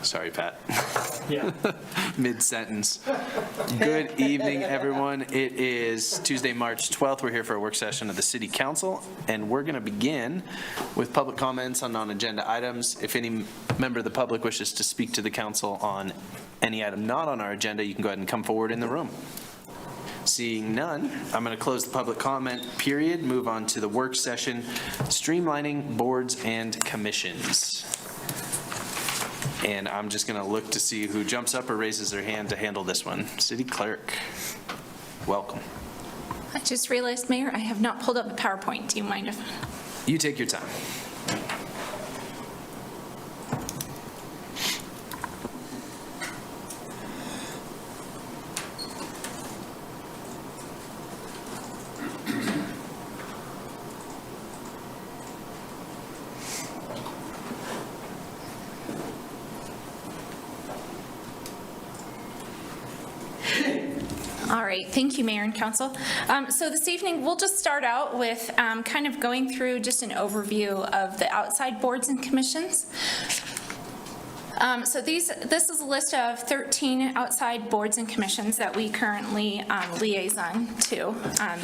Sorry, Pat. Yeah. Mid-sentence. Good evening, everyone. It is Tuesday, March 12th. We're here for a work session of the City Council, and we're going to begin with public comments on non-agenda items. If any member of the public wishes to speak to the council on any item not on our agenda, you can go ahead and come forward in the room. Seeing none, I'm going to close the public comment period, move on to the work session, streamlining boards and commissions. And I'm just going to look to see who jumps up or raises their hand to handle this one. City Clerk, welcome. I just realized, Mayor, I have not pulled up a PowerPoint. Do you mind if... You take your time. All right, thank you, Mayor and Council. So this evening, we'll just start out with kind of going through just an overview of the outside boards and commissions. So this is a list of 13 outside boards and commissions that we currently liaison to.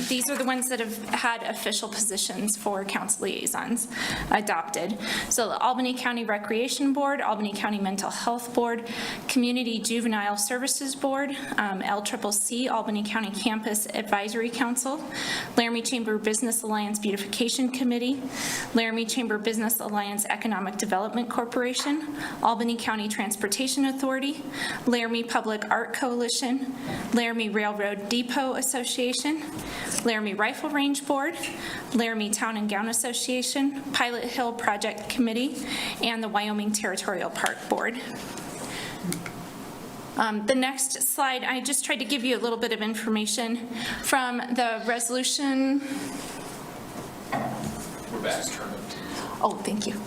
These are the ones that have had official positions for council liaisons adopted. So the Albany County Recreation Board, Albany County Mental Health Board, Community Juvenile Services Board, LCCC, Albany County Campus Advisory Council, Laramie Chamber Business Alliance Beautification Committee, Laramie Chamber Business Alliance Economic Development Corporation, Albany County Transportation Authority, Laramie Public Art Coalition, Laramie Railroad Depot Association, Laramie Rifle Range Board, Laramie Town and Gown Association, Pilot Hill Project Committee, and the Wyoming Territorial Park Board. The next slide, I just tried to give you a little bit of information from the resolution. We're back. Oh, thank you.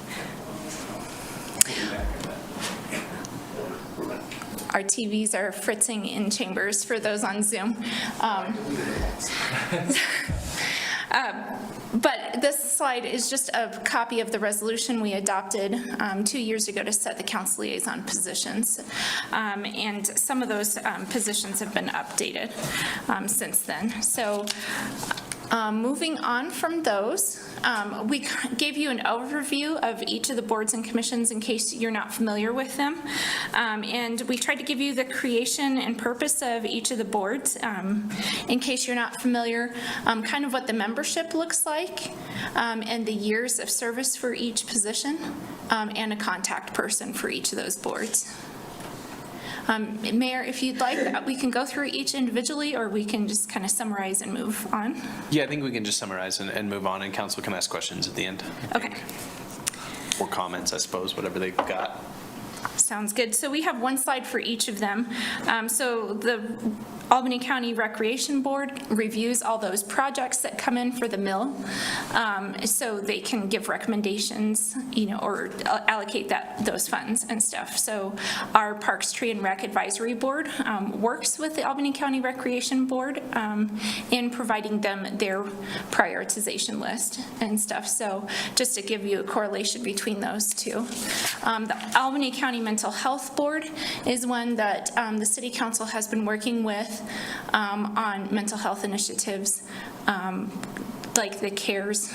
Our TVs are fritzing in chambers for those on Zoom. But this slide is just a copy of the resolution we adopted 2 years ago to set the council liaison positions. And some of those positions have been updated since then. So moving on from those, we gave you an overview of each of the boards and commissions in case you're not familiar with them. And we tried to give you the creation and purpose of each of the boards in case you're not familiar, kind of what the membership looks like and the years of service for each position and a contact person for each of those boards. Mayor, if you'd like, we can go through each individually, or we can just kind of summarize and move on. Yeah, I think we can just summarize and move on, and council can ask questions at the end. Okay. Or comments, I suppose, whatever they've got. Sounds good. So we have one slide for each of them. So the Albany County Recreation Board reviews all those projects that come in for the mill, so they can give recommendations, or allocate those funds and stuff. So our Parks, Tree, and Rec Advisory Board works with the Albany County Recreation Board in providing them their prioritization list and stuff. So just to give you a correlation between those two. The Albany County Mental Health Board is one that the City Council has been working with on mental health initiatives like the CARES.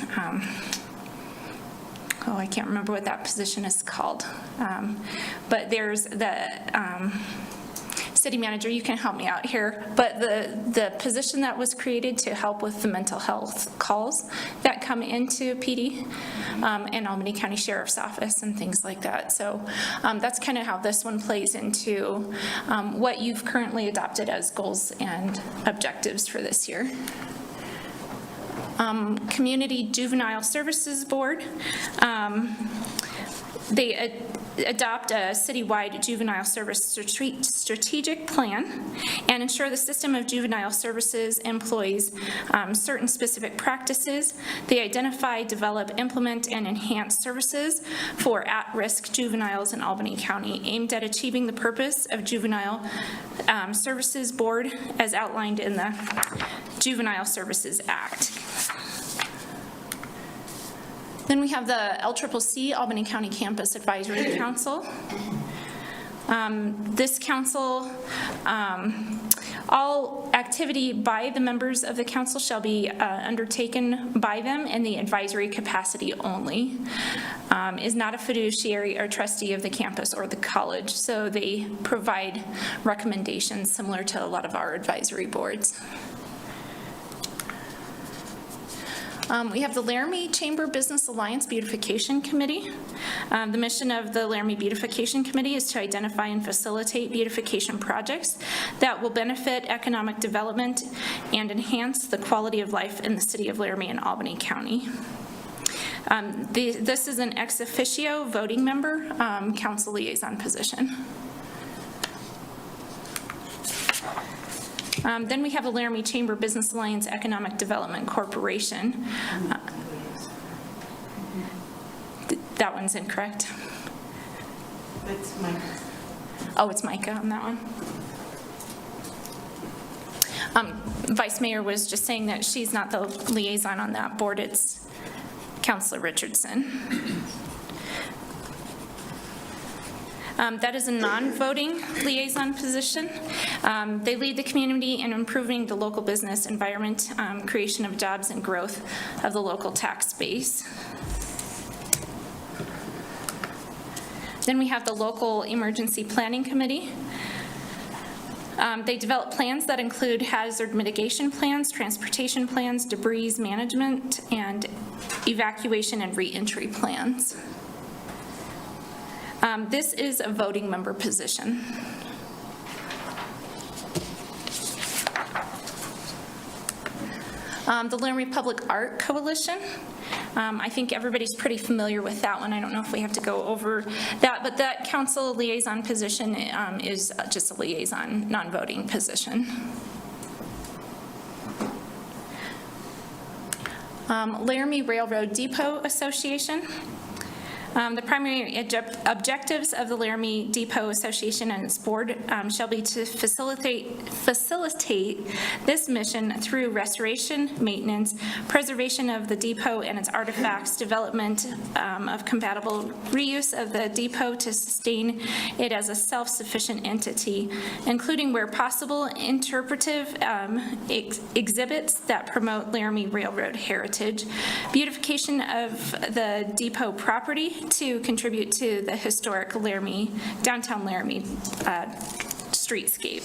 I can't remember what that position is called. But there's the city manager, you can help me out here, but the position that was created to help with the mental health calls that come into PD and Albany County Sheriff's Office and things like that. So that's kind of how this one plays into what you've currently adopted as goals and objectives for this year. Community Juvenile Services Board. They adopt a citywide juvenile service strategic plan and ensure the system of juvenile services employs certain specific practices. They identify, develop, implement, and enhance services for at-risk juveniles in Albany County aimed at achieving the purpose of Juvenile Services Board as outlined in the Juvenile Services Act. Then we have the LCCC, Albany County Campus Advisory Council. This council, all activity by the members of the council shall be undertaken by them in the advisory capacity only, is not a fiduciary or trustee of the campus or the college, so they provide recommendations similar to a lot of our advisory boards. We have the Laramie Chamber Business Alliance Beautification Committee. The mission of the Laramie Beautification Committee is to identify and facilitate beautification projects that will benefit economic development and enhance the quality of life in the city of Laramie and Albany County. This is an ex officio voting member, council liaison position. Then we have the Laramie Chamber Business Alliance Economic Development Corporation. That one's incorrect. It's Micah. Oh, it's Micah on that one. Vice Mayor was just saying that she's not the liaison on that board. It's Councilor Richardson. That is a non-voting liaison position. They lead the community in improving the local business environment, creation of jobs, and growth of the local tax base. Then we have the Local Emergency Planning Committee. They develop plans that include hazard mitigation plans, transportation plans, debris management, and evacuation and reentry plans. This is a voting member position. The Laramie Public Art Coalition. I think everybody's pretty familiar with that one. I don't know if we have to go over that, but that council liaison position is just a liaison, non-voting position. Laramie Railroad Depot Association. The primary objectives of the Laramie Depot Association and its board shall be to facilitate this mission through restoration, maintenance, preservation of the depot and its artifacts, development of compatible reuse of the depot to sustain it as a self-sufficient entity, including where possible interpretive exhibits that promote Laramie Railroad heritage, beautification of the depot property, to contribute to the historic Laramie, downtown Laramie streetscape.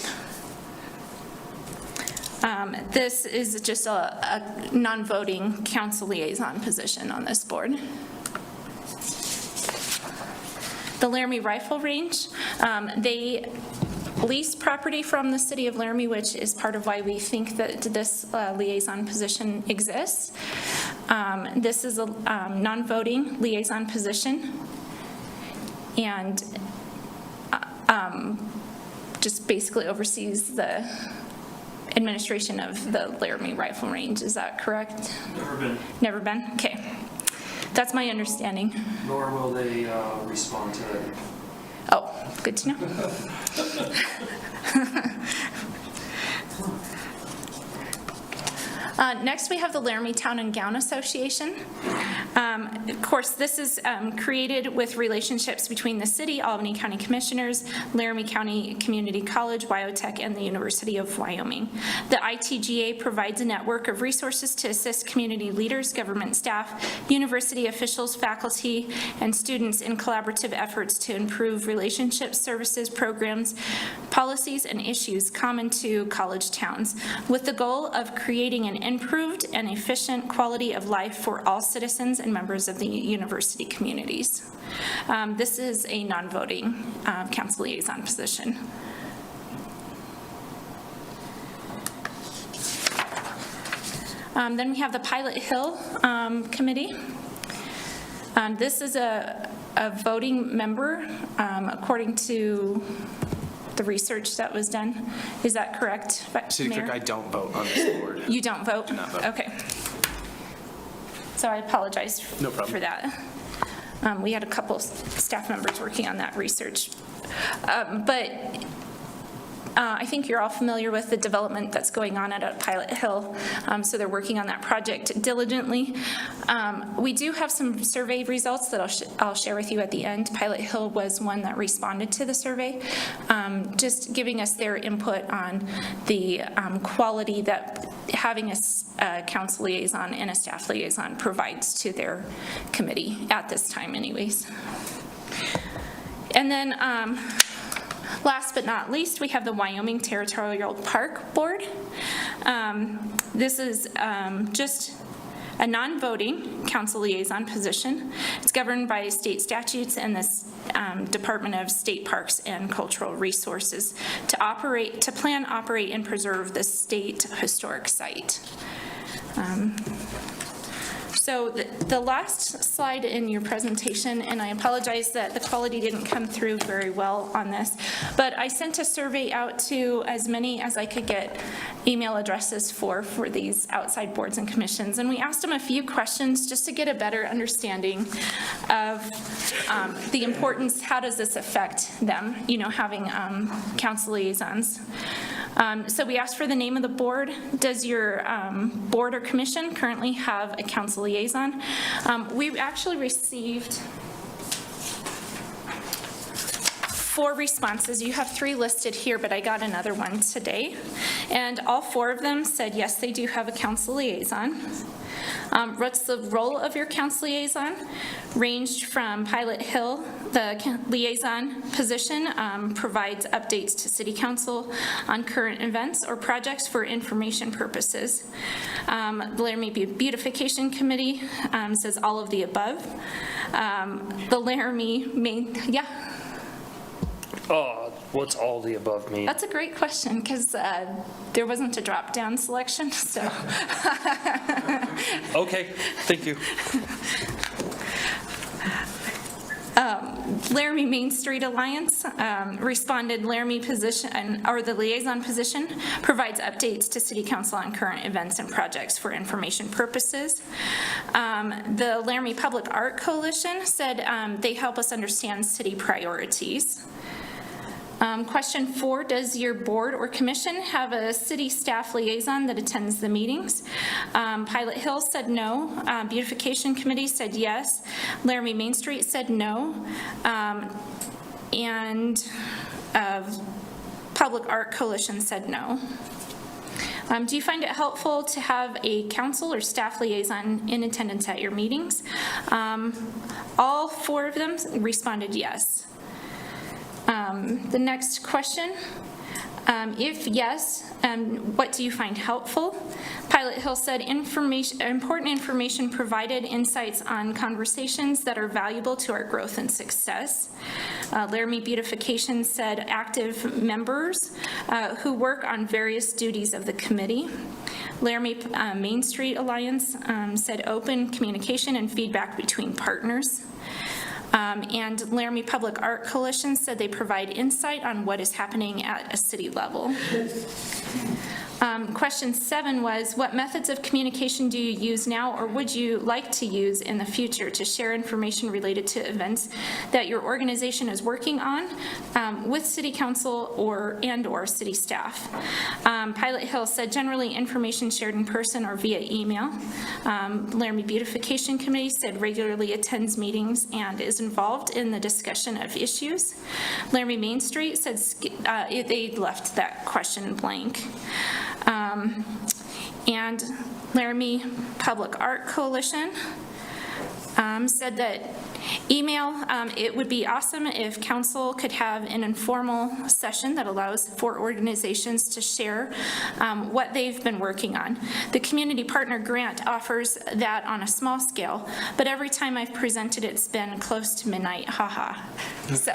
This is just a non-voting council liaison position on this board. The Laramie Rifle Range, they lease property from the city of Laramie, which is part of why we think that this liaison position exists. This is a non-voting liaison position, and just basically oversees the administration of the Laramie Rifle Range. Is that correct? Never been. Never been? Okay. That's my understanding. Nor will they respond to it. Oh, good to know. Next, we have the Laramie Town and Gown Association. Of course, this is created with relationships between the city, Albany County Commissioners, Laramie County Community College, Wyotech, and the University of Wyoming. The ITGA provides a network of resources to assist community leaders, government staff, university officials, faculty, and students in collaborative efforts to improve relationships, services, programs, policies, and issues common to college towns, with the goal of creating an improved and efficient quality of life for all citizens and members of the university communities. This is a non-voting council liaison position. Then we have the Pilot Hill Committee. This is a voting member according to the research that was done. Is that correct, City Mayor? Clerk, I don't vote on this board. You don't vote? Do not vote. Okay. So I apologize No problem. for that. We had a couple staff members working on that research. But I think you're all familiar with the development that's going on at Pilot Hill, so they're working on that project diligently. We do have some survey results that I'll share with you at the end. Pilot Hill was one that responded to the survey, just giving us their input on the quality that having a council liaison and a staff liaison provides to their committee at this time anyways. And then last but not least, we have the Wyoming Territorial Park Board. This is just a non-voting council liaison position. It's governed by state statutes and the Department of State Parks and Cultural Resources to plan, operate, and preserve the state historic site. So the last slide in your presentation, and I apologize that the quality didn't come through very well on this, but I sent a survey out to as many as I could get email addresses for these outside boards and commissions, and we asked them a few questions just to get a better understanding of the importance, how does this affect them, you know, having council liaisons. So we asked for the name of the board. Does your board or commission currently have a council liaison? We actually received 4 responses. You have 3 listed here, but I got another one today. And all 4 of them said, yes, they do have a council liaison. What's the role of your council liaison? Ranged from Pilot Hill, the liaison position provides updates to City Council on current events or projects for information purposes. The Laramie Beautification Committee says all of the above. The Laramie main, yeah? What's all the above mean? That's a great question, because there wasn't a drop-down selection, so. Okay, thank you. Laramie Main Street Alliance responded Laramie position, or the liaison position, provides updates to City Council on current events and projects for information purposes. The Laramie Public Art Coalition said they help us understand city priorities. Question 4, does your board or commission have a city staff liaison that attends the meetings? Pilot Hill said no. Beautification Committee said yes. Laramie Main Street said no. And Public Art Coalition said no. Do you find it helpful to have a council or staff liaison in attendance at your meetings? All 4 of them responded yes. The next question, if yes, what do you find helpful? Pilot Hill said important information provided, insights on conversations that are valuable to our growth and success. Laramie Beautification said active members who work on various duties of the committee. Laramie Main Street Alliance said open communication and feedback between partners. And Laramie Public Art Coalition said they provide insight on what is happening at a city level. Question 7 was, what methods of communication do you use now or would you like to use in the future to share information related to events that your organization is working on with City Council or city staff? Pilot Hill said generally information shared in person or via email. Laramie Beautification Committee said regularly attends meetings and is involved in the discussion of issues. Laramie Main Street said they left that question blank. And Laramie Public Art Coalition said that email, it would be awesome if council could have an informal session that allows for organizations to share what they've been working on. The Community Partner Grant offers that on a small scale, but every time I've presented it's been close to midnight, haha. So.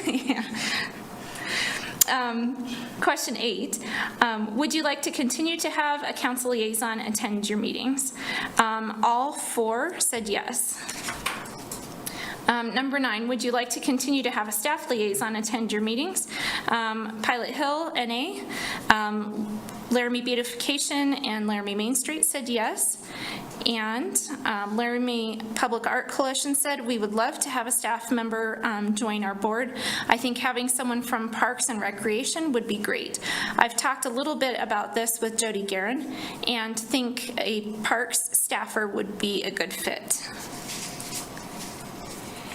Yeah. Question 8, would you like to continue to have a council liaison attend your meetings? All 4 said yes. Number 9, would you like to continue to have a staff liaison attend your meetings? Pilot Hill, NA, Laramie Beautification, and Laramie Main Street said yes. And Laramie Public Art Coalition said, we would love to have a staff member join our board. I think having someone from Parks and Recreation would be great. I've talked a little bit about this with Jody Guerin and think a Parks staffer would be a good fit.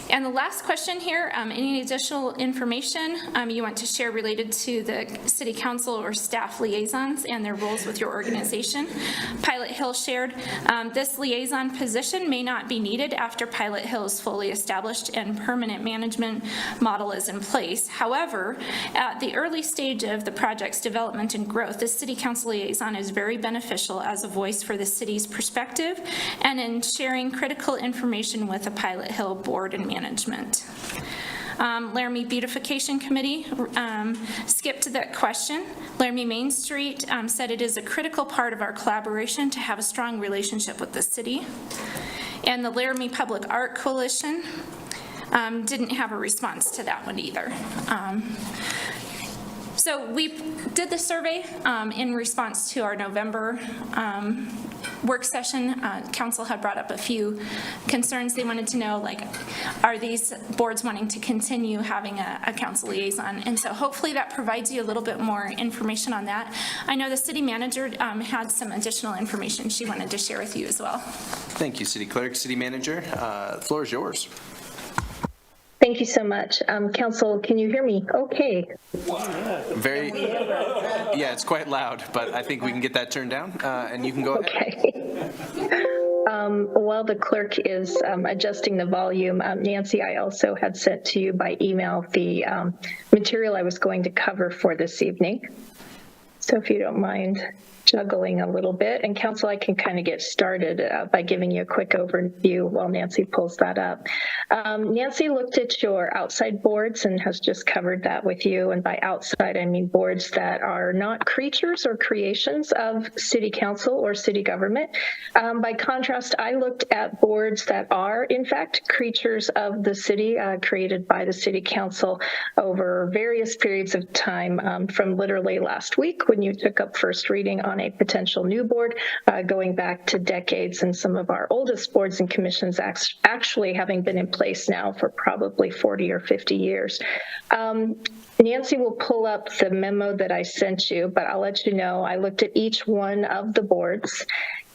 And the last question here, any additional information you want to share related to the city council or staff liaisons and their roles with your organization? Pilot Hill shared, this liaison position may not be needed after Pilot Hill is fully established and permanent management model is in place. However, at the early stage of the project's development and growth, the city council liaison is very beneficial as a voice for the city's perspective and in sharing critical information with the Pilot Hill board and management. Laramie Beautification Committee skipped that question. Laramie Main Street said it is a critical part of our collaboration to have a strong relationship with the city. And the Laramie Public Art Coalition didn't have a response to that one either. So we did the survey in response to our November work session. Council had brought up a few concerns. They wanted to know, like, are these boards wanting to continue having a council liaison? And so hopefully that provides you a little bit more information on that. I know the city manager had some additional information she wanted to share with you as well. Thank you, City Clerk. City Manager, the floor is yours. Thank you so much. Council, can you hear me? Okay. Yeah, it's quite loud, but I think we can get that turned down, and you can go ahead. Okay. While the clerk is adjusting the volume, Nancy, I also had sent to you by email the material I was going to cover for this evening. So if you don't mind juggling a little bit. And Council, I can kind of get started by giving you a quick overview while Nancy pulls that up. Nancy looked at your outside boards and has just covered that with you. And by outside, I mean boards that are not creatures or creations of city council or city government. By contrast, I looked at boards that are, in fact, creatures of the city, created by the city council over various periods of time, from literally last week when you took up first reading on a potential new board, going back to decades, and some of our oldest boards and commissions actually having been in place now for probably 40 or 50 years. Nancy will pull up the memo that I sent you, but I'll let you know I looked at each one of the boards,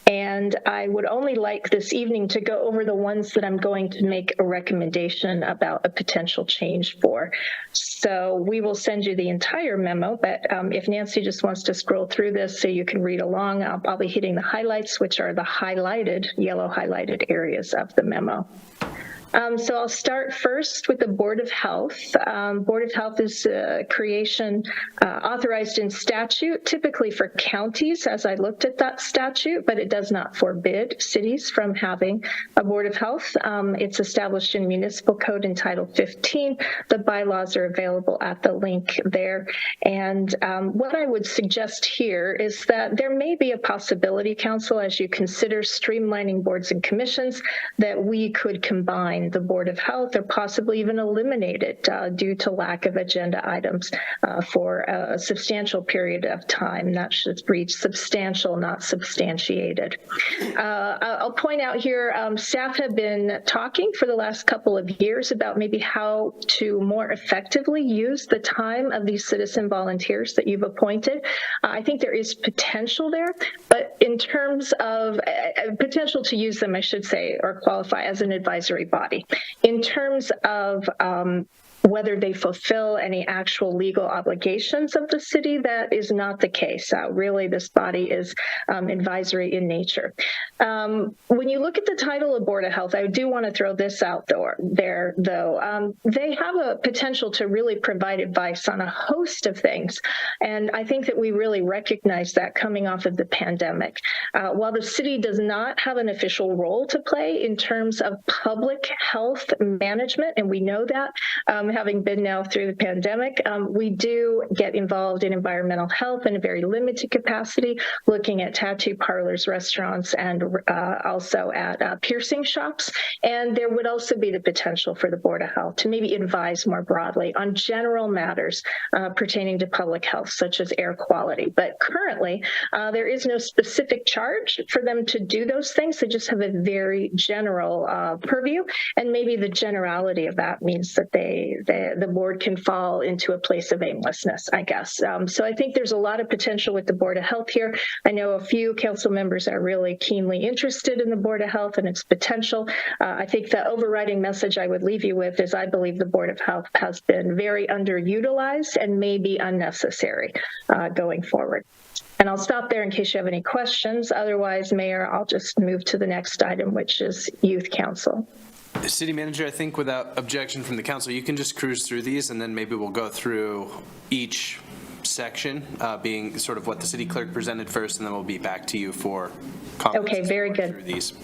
and I would only like this evening to go over the ones that I'm going to make a recommendation about a potential change for. So we will send you the entire memo, but if Nancy just wants to scroll through this so you can read along, I'll be hitting the highlights, which are the highlighted, yellow highlighted areas of the memo. So I'll start first with the Board of Health. Board of Health is a creation authorized in statute, typically for counties, as I looked at that statute, but it does not forbid cities from having a Board of Health. It's established in Municipal Code in Title 15. The bylaws are available at the link there. And what I would suggest here is that there may be a possibility, Council, as you consider streamlining boards and commissions, that we could combine the Board of Health or possibly even eliminate it due to lack of agenda items for a substantial period of time. That should read substantial, not substantiated. I'll point out here, staff have been talking for the last couple of years about maybe how to more effectively use the time of these citizen volunteers that you've appointed. I think there is potential there, but in terms of potential to use them, I should say, or qualify as an advisory body. In terms of whether they fulfill any actual legal obligations of the city, that is not the case. Really, this body is advisory in nature. When you look at the title of Board of Health, I do want to throw this out there, though. They have a potential to really provide advice on a host of things, and I think that we really recognize that coming off of the pandemic. While the city does not have an official role to play in terms of public health management, and we know that, having been now through the pandemic, we do get involved in environmental health in a very limited capacity, looking at tattoo parlors, restaurants, and also at piercing shops. And there would also be the potential for the Board of Health to maybe advise more broadly on general matters pertaining to public health, such as air quality. But currently, there is no specific charge for them to do those things. They just have a very general purview, and maybe the generality of that means that the board can fall into a place of aimlessness, I guess. So I think there's a lot of potential with the Board of Health here. I know a few council members are really keenly interested in the Board of Health and its potential. I think the overriding message I would leave you with is I believe the Board of Health has been very underutilized and may be unnecessary going forward. And I'll stop there in case you have any questions. Otherwise, Mayor, I'll just move to the next item, which is Youth Council. City Manager, I think without objection from the council, you can just cruise through these and then maybe we'll go through each section, being sort of what the city clerk presented first, and then we'll be back to you for comments. Okay, very good. Through these.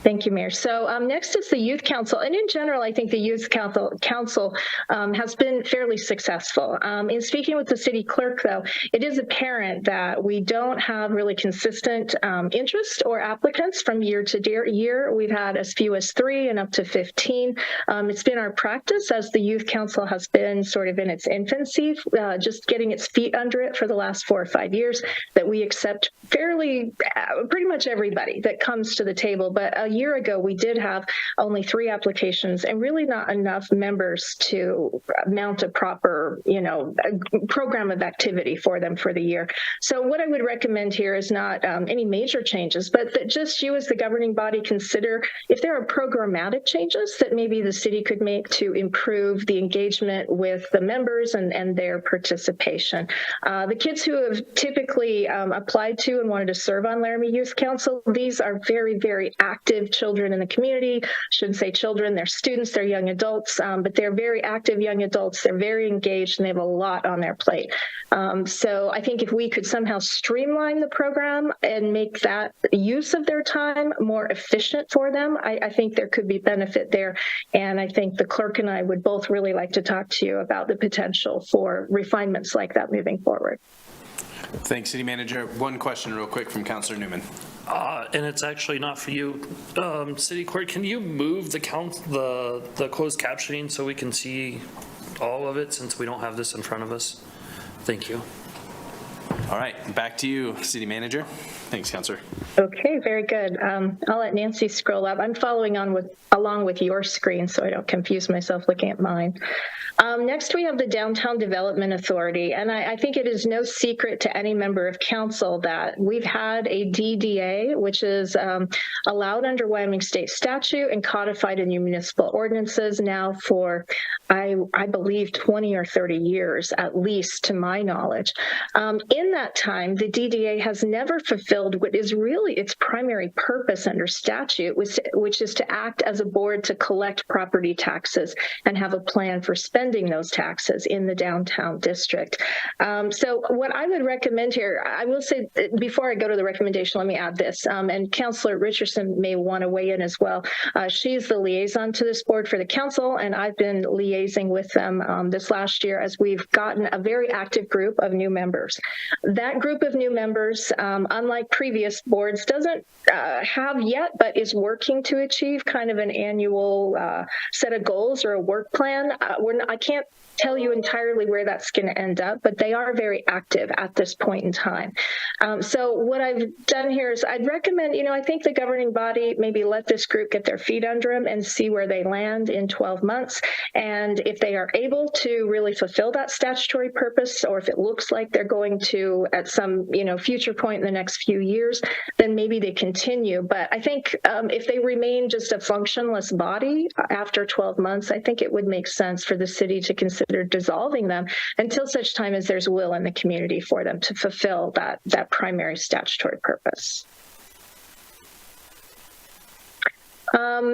Thank you, Mayor. So next is the Youth Council. And in general, I think the Youth Council has been fairly successful. In speaking with the city clerk, though, it is apparent that we don't have really consistent interest or applicants from year to year. We've had as few as 3 and up to 15. It's been our practice, as the Youth Council has been sort of in its infancy, just getting its feet under it for the last 4 or 5 years, that we accept pretty much everybody that comes to the table. But a year ago, we did have only 3 applications and really not enough members to mount a proper, program of activity for them for the year. So what I would recommend here is not any major changes, but that just you as the governing body consider if there are programmatic changes that maybe the city could make to improve the engagement with the members and their participation. The kids who have typically applied to and wanted to serve on Laramie Youth Council, these are very, very active children in the community. Shouldn't say children, they're students, they're young adults, but they're very active young adults. They're very engaged and they have a lot on their plate. So I think if we could somehow streamline the program and make that use of their time more efficient for them, I think there could be benefit there. And I think the clerk and I would both really like to talk to you about the potential for refinements like that moving forward. Thanks, City Manager. One question real quick from Councilor Newman. And it's actually not for you. City Clerk, can you move the closed captioning so we can see all of it, since we don't have this in front of us? Thank you. All right, back to you, City Manager. Thanks, Councilor. Okay, very good. I'll let Nancy scroll up. I'm following along with your screen so I don't confuse myself looking at mine. Next, we have the Downtown Development Authority, and I think it is no secret to any member of council that we've had a DDA, which is allowed under Wyoming state statute and codified in municipal ordinances now for, I believe, 20 or 30 years, at least to my knowledge. In that time, the DDA has never fulfilled what is really its primary purpose under statute, which is to act as a board to collect property taxes and have a plan for spending those taxes in the downtown district. So what I would recommend here, I will say, before I go to the recommendation, let me add this, and Councilor Richardson may want to weigh in as well. She's the liaison to this board for the council, and I've been liaising with them this last year as we've gotten a very active group of new members. That group of new members, unlike previous boards, doesn't have yet, but is working to achieve kind of an annual set of goals or a work plan. I can't tell you entirely where that's going to end up, but they are very active at this point in time. So what I've done here is I'd recommend, I think the governing body maybe let this group get their feet under them and see where they land in 12 months. And if they are able to really fulfill that statutory purpose, or if it looks like they're going to at some, future point in the next few years, then maybe they continue. But I think if they remain just a functionless body after 12 months, I think it would make sense for the city to consider dissolving them until such time as there's will in the community for them to fulfill that primary statutory purpose.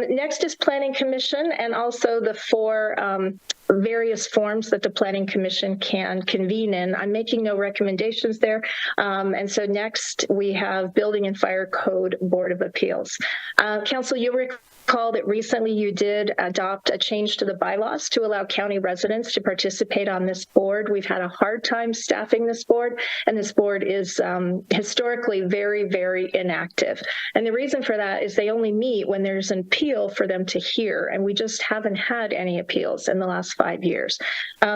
Next is Planning Commission, and also the 4 various forms that the Planning Commission can convene in. I'm making no recommendations there. And so next we have Building and Fire Code Board of Appeals. Council, you'll recall that recently you did adopt a change to the bylaws to allow county residents to participate on this board. We've had a hard time staffing this board, and this board is historically very, very inactive. And the reason for that is they only meet when there's an appeal for them to hear, and we just haven't had any appeals in the last 5 years.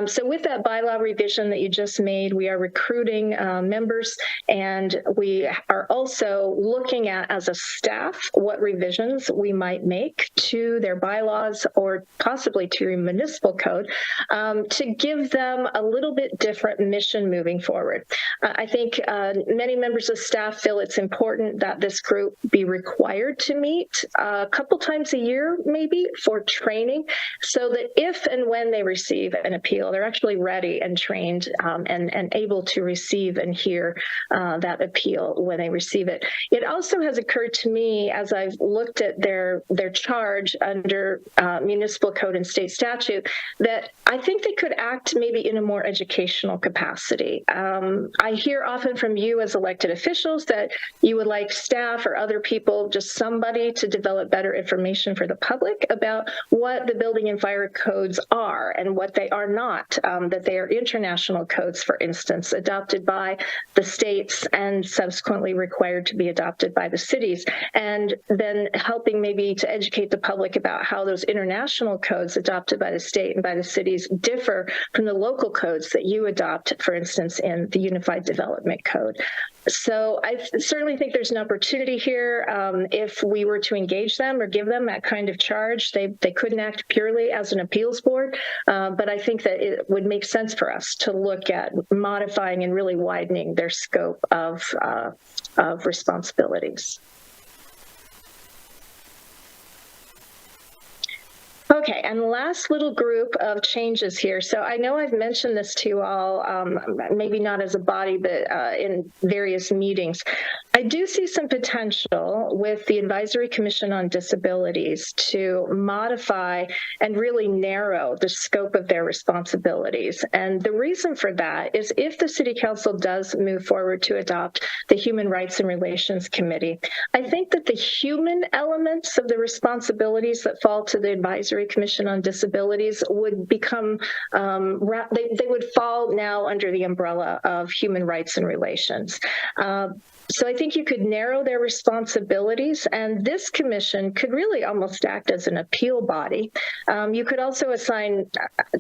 So with that bylaw revision that you just made, we are recruiting members, and we are also looking at, as a staff, what revisions we might make to their bylaws or possibly to your municipal code to give them a little bit different mission moving forward. I think many members of staff feel it's important that this group be required to meet a couple times a year, maybe, for training, so that if and when they receive an appeal, they're actually ready and trained and able to receive and hear that appeal when they receive it. It also has occurred to me, as I've looked at their charge under municipal code and state statute, that I think they could act maybe in a more educational capacity. I hear often from you as elected officials that you would like staff or other people, just somebody, to develop better information for the public about what the building and fire codes are and what they are not, that they are international codes, for instance, adopted by the states and subsequently required to be adopted by the cities, and then helping maybe to educate the public about how those international codes adopted by the state and by the cities differ from the local codes that you adopt, for instance, in the Unified Development Code. So I certainly think there's an opportunity here. If we were to engage them or give them that kind of charge, they couldn't act purely as an appeals board, but I think that it would make sense for us to look at modifying and really widening their scope of responsibilities. Okay, and last little group of changes here. So I know I've mentioned this to you all, maybe not as a body, but in various meetings. I do see some potential with the Advisory Commission on Disabilities to modify and really narrow the scope of their responsibilities. And the reason for that is if the City Council does move forward to adopt the Human Rights and Relations Committee, I think that the human elements of the responsibilities that fall to the Advisory Commission on Disabilities would become, they would fall now under the umbrella of Human Rights and Relations. So I think you could narrow their responsibilities, and this commission could really almost act as an appeal body. You could also assign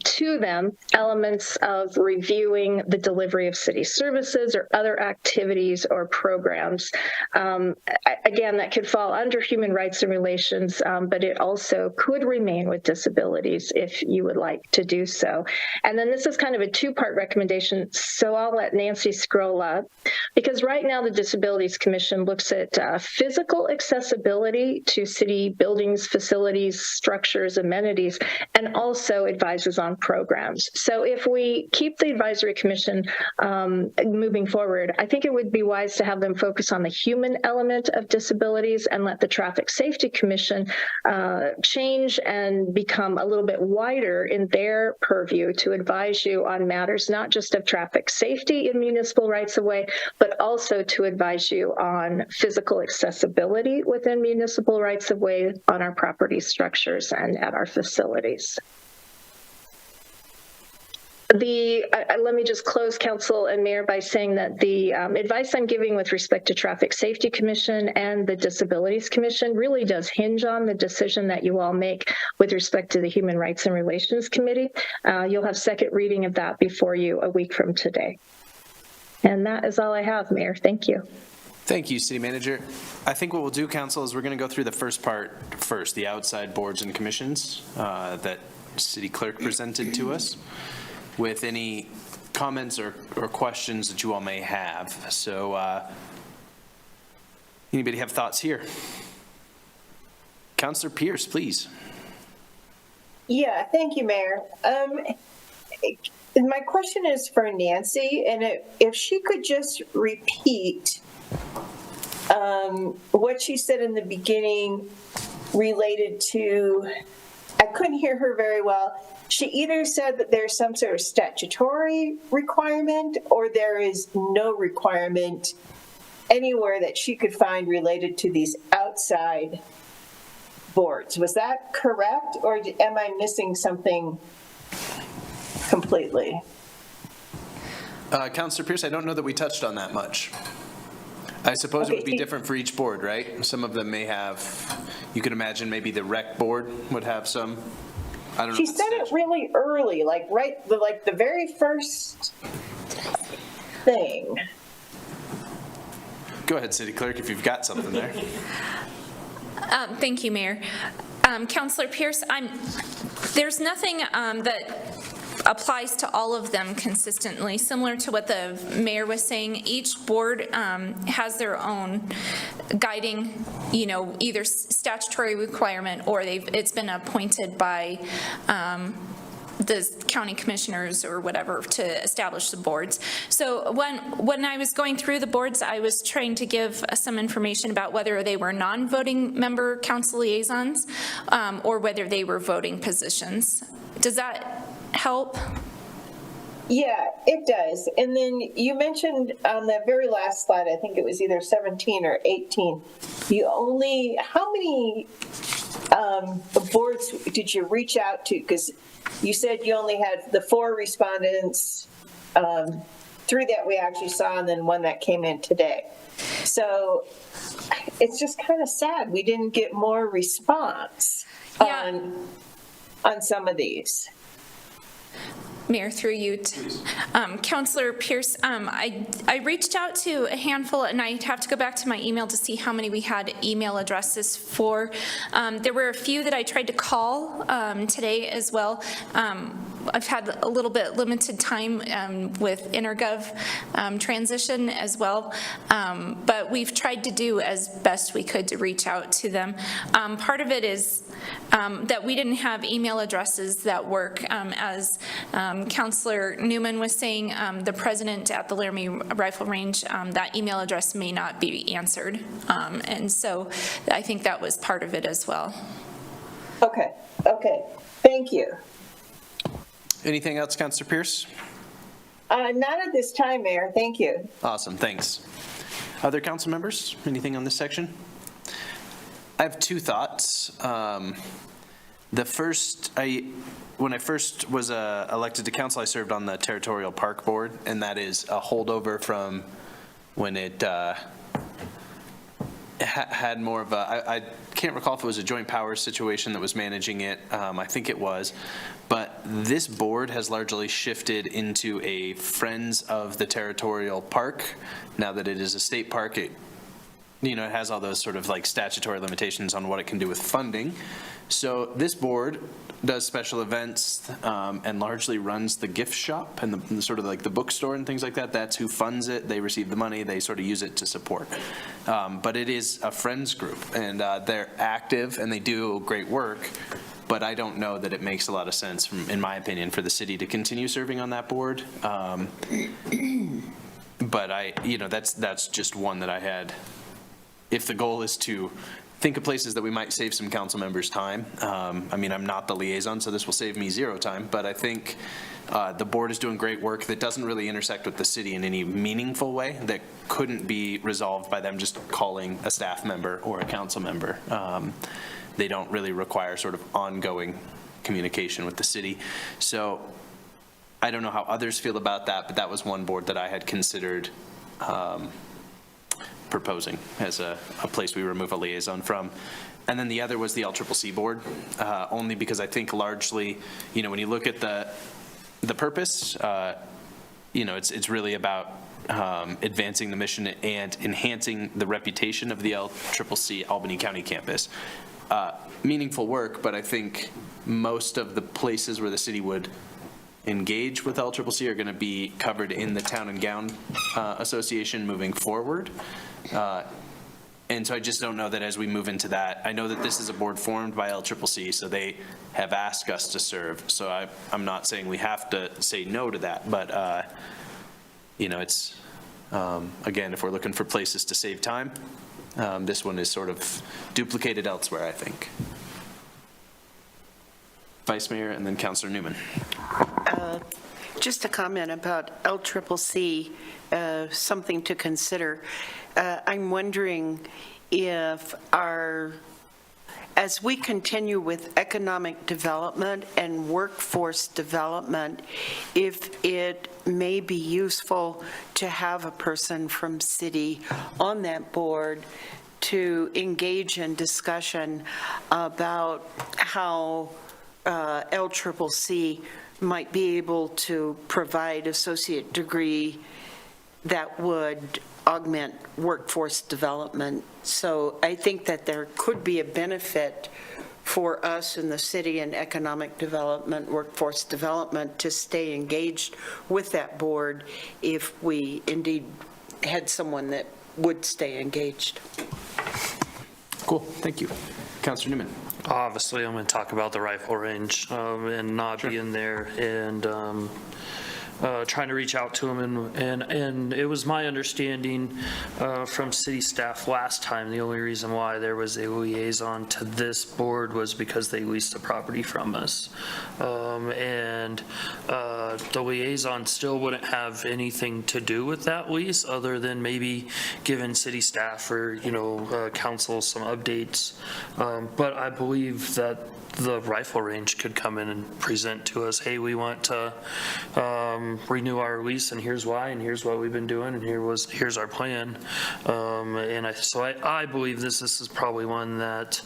to them elements of reviewing the delivery of city services or other activities or programs. Again, that could fall under Human Rights and Relations, but it also could remain with disabilities if you would like to do so. And then this is kind of a two-part recommendation, so I'll let Nancy scroll up, because right now the Disabilities Commission looks at physical accessibility to city buildings, facilities, structures, amenities, and also advises on programs. So if we keep the Advisory Commission moving forward, I think it would be wise to have them focus on the human element of disabilities and let the Traffic Safety Commission change and become a little bit wider in their purview to advise you on matters not just of traffic safety in municipal rights of way, but also to advise you on physical accessibility within municipal rights of way on our property structures and at our facilities. Let me just close, Council and Mayor, by saying that the advice I'm giving with respect to Traffic Safety Commission and the Disabilities Commission really does hinge on the decision that you all make with respect to the Human Rights and Relations Committee. You'll have second reading of that before you a week from today. And that is all I have, Mayor. Thank you. Thank you, City Manager. I think what we'll do, Council, is we're going to go through the first part first, the outside boards and commissions that City Clerk presented to us, with any comments or questions that you all may have. So anybody have thoughts here? Councilor Pierce, please. Yeah, thank you, Mayor. My question is for Nancy, and if she could just repeat what she said in the beginning related to, I couldn't hear her very well. She either said that there's some sort of statutory requirement or there is no requirement anywhere that she could find related to these outside boards. Was that correct, or am I missing something completely? Counselor Pierce, I don't know that we touched on that much. I suppose it Okay, would be see- different for each board, right? Some of them may have, you could imagine maybe the rec board would have some, I don't know. She if it's said it really early, like the very first thing. Go ahead, City Clerk, if you've got something there. Thank you, Mayor. Counselor Pierce, there's nothing that applies to all of them consistently. Similar to what the mayor was saying, each board has their own guiding, either statutory requirement or it's been appointed by the county commissioners or whatever to establish the boards. So when I was going through the boards, I was trying to give some information about whether they were non-voting member council liaisons or whether they were voting positions. Does that help? Yeah, it does. And then you mentioned on the very last slide, I think it was either 17 or 18, how many boards did you reach out to? Because you said you only had the 4 respondents, 3 that we actually saw, and then 1 that came in today. So it's just kind of sad we didn't get more response on some of these. Mayor, through you, Councilor Pierce, I reached out to a handful, and I have to go back to my email to see how many we had email addresses for. There were a few that I tried to call today as well. I've had a little bit limited time with InterGov transition as well, but we've tried to do as best we could to reach out to them. Part of it is that we didn't have email addresses that work. As Councilor Newman was saying, the president at the Laramie Rifle Range, that email address may not be answered. And so I think that was part of it as well. Okay, thank you. Anything else, Counselor Pierce? Not at this time, Mayor, thank you. Awesome, thanks. Other council members, anything on this section? I have 2 thoughts. The first, when I first was elected to council, I served on the Territorial Park Board, and that is a holdover from when it had more of a, I can't recall if it was a joint powers situation that was managing it. I think it was. But this board has largely shifted into a Friends of the Territorial Park. Now that it is a state park, it has all those sort of like statutory limitations on what it can do with funding. So this board does special events and largely runs the gift shop and the sort of like the bookstore and things like that. That's who funds it. They receive the money. They sort of use it to support. But it is a friends group, and they're active and they do great work. But I don't know that it makes a lot of sense, in my opinion, for the city to continue serving on that board. But that's just one that I had. If the goal is to think of places that we might save some council members' time, I'm not the liaison, so this will save me 0 time, but I think the board is doing great work that doesn't really intersect with the city in any meaningful way that couldn't be resolved by them just calling a staff member or a council member. They don't really require sort of ongoing communication with the city. So I don't know how others feel about that, but that was one board that I had considered proposing as a place we remove a liaison from. And then the other was the LCCC board, only because I think largely, when you look at the purpose, it's really about advancing the mission and enhancing the reputation of the LCCC Albany County campus. Meaningful work, but I think most of the places where the city would engage with LCCC are going to be covered in the Town and Gown Association moving forward. And so I just don't know that as we move into that, I know that this is a board formed by LCCC, so they have asked us to serve. So I'm not saying we have to say no to that, but it's, again, if we're looking for places to save time, this one is sort of duplicated elsewhere, I think. Vice Mayor and then Councilor Newman. Just a comment about LCCC, something to consider. I'm wondering if our as we continue with economic development and workforce development, if it may be useful to have a person from city on that board to engage in discussion about how LCCC might be able to provide associate degree that would augment workforce development. So I think that there could be a benefit for us in the city and economic development, workforce development, to stay engaged with that board if we indeed had someone that would stay engaged. Cool, thank you. Counselor Newman. Obviously, I'm going to talk about the rifle range and not being there and trying to reach out to them. And it was my understanding from city staff last time, the only reason why there was a liaison to this board was because they leased the property from us. And the liaison still wouldn't have anything to do with that lease other than maybe giving city staff or, council some updates. But I believe that the rifle range could come in and present to us, hey, we want to renew our lease, and here's why, and here's what we've been doing, and here's our plan. And I believe this is probably one that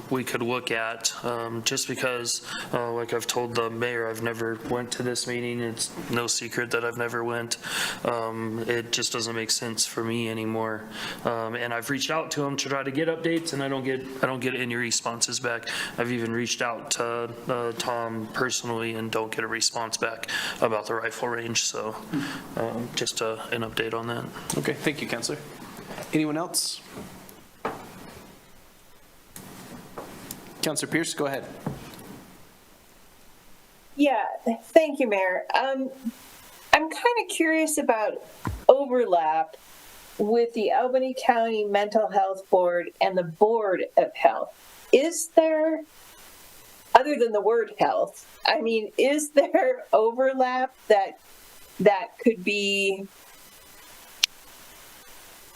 we could look at, just because, like I've told the mayor, I've never went to this meeting. It's no secret that I've never went. It just doesn't make sense for me anymore. And I've reached out to him to try to get updates, and I don't get any responses back. I've even reached out to Tom personally and don't get a response back about the rifle range. So just an update on that. Okay, thank you, Counselor. Anyone else? Counselor Pierce, go ahead. Yeah, thank you, Mayor. I'm kind of curious about overlap with the Albany County Mental Health Board and the Board of Health. Is there, other than the word health, is there overlap that could be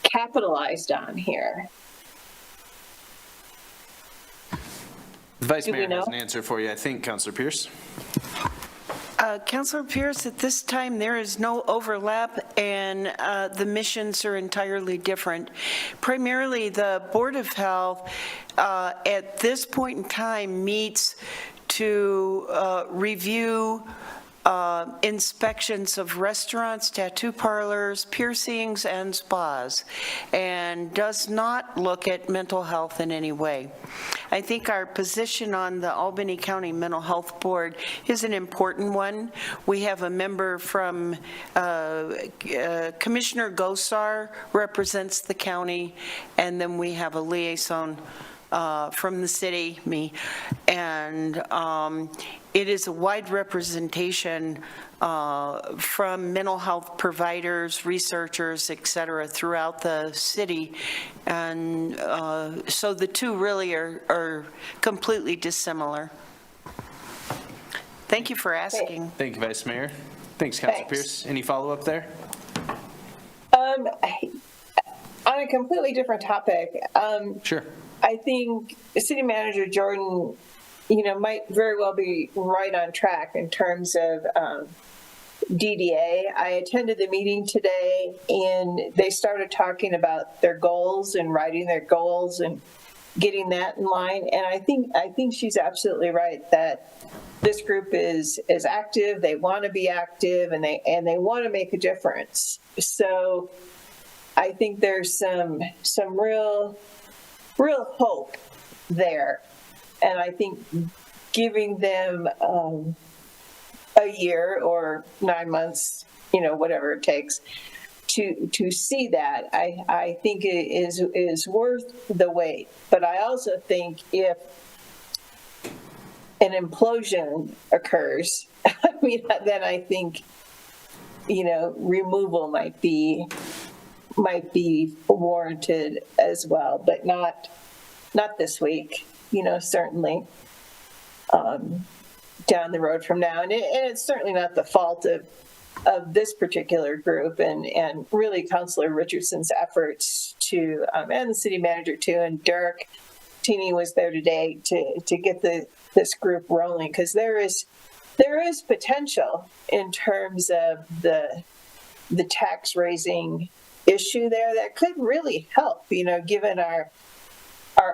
capitalized on here? The Vice Do we Mayor has know? an answer for you, I think, Counselor Pierce. Councilor Pierce, at this time, there is no overlap, and the missions are entirely different. Primarily, the Board of Health, at this point in time, meets to review inspections of restaurants, tattoo parlors, piercings, and spas, and does not look at mental health in any way. I think our position on the Albany County Mental Health Board is an important one. We have a member from, Commissioner Gosar represents the county, and then we have a liaison from the city, me, and it is a wide representation from mental health providers, researchers, et cetera, throughout the city. And so the two really are completely dissimilar. Thank you for asking. Thank you, Vice Mayor. Thanks, Counselor Thanks. Pierce. Any follow-up there? On a completely different topic, Sure. I think City Manager Jordan, might very well be right on track in terms of DDA. I attended the meeting today, and they started talking about their goals and writing their goals and getting that in line. And I think she's absolutely right that this group is active. They want to be active, and they want to make a difference. So I think there's some real hope there. And I think giving them a year or 9 months, whatever it takes to see that, I think it is worth the wait. But I also think if an implosion occurs, then I think, removal might be warranted as well, but not this week, certainly down the road from now. And it's certainly not the fault of this particular group and really Councilor Richardson's efforts to, and the city manager too, and Dirk, Teeny was there today to get this group rolling, because there is potential in terms of the tax raising issue there that could really help, given our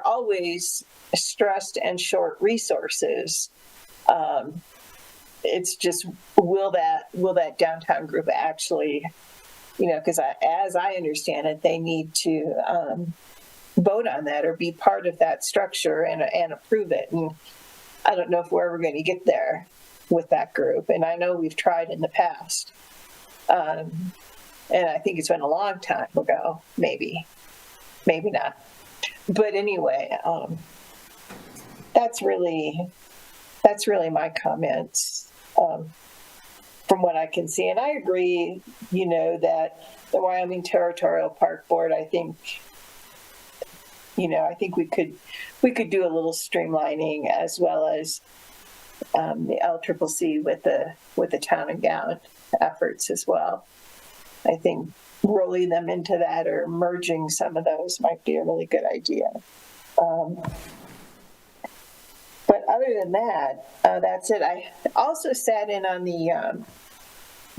always stressed and short resources. It's just, will that downtown group actually, because as I understand it, they need to vote on that or be part of that structure and approve it. And I don't know if we're ever going to get there with that group. And I know we've tried in the past. And I think it's been a long time ago, maybe not. But anyway, that's really my comments from what I can see. And I agree, that the Wyoming Territorial Park Board, I think we could do a little streamlining, as well as the LCCC with the town and gown efforts as well. I think rolling them into that or merging some of those might be a really good idea. But other than that, that's it. I also sat in on the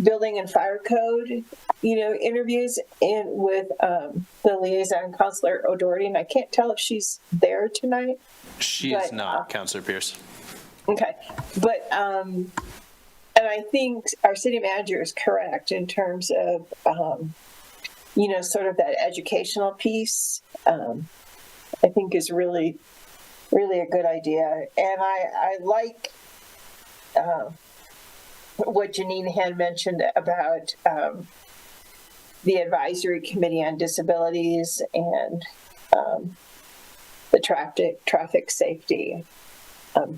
building and fire code, interviews with the liaison, Counselor O'Doherty, and I can't tell if she's there tonight. She is not, Counselor Pierce. Okay, but and I think our city manager is correct in terms of sort of that educational piece. I think is really a good idea, and I like what Janine had mentioned about the advisory committee on disabilities and the traffic safety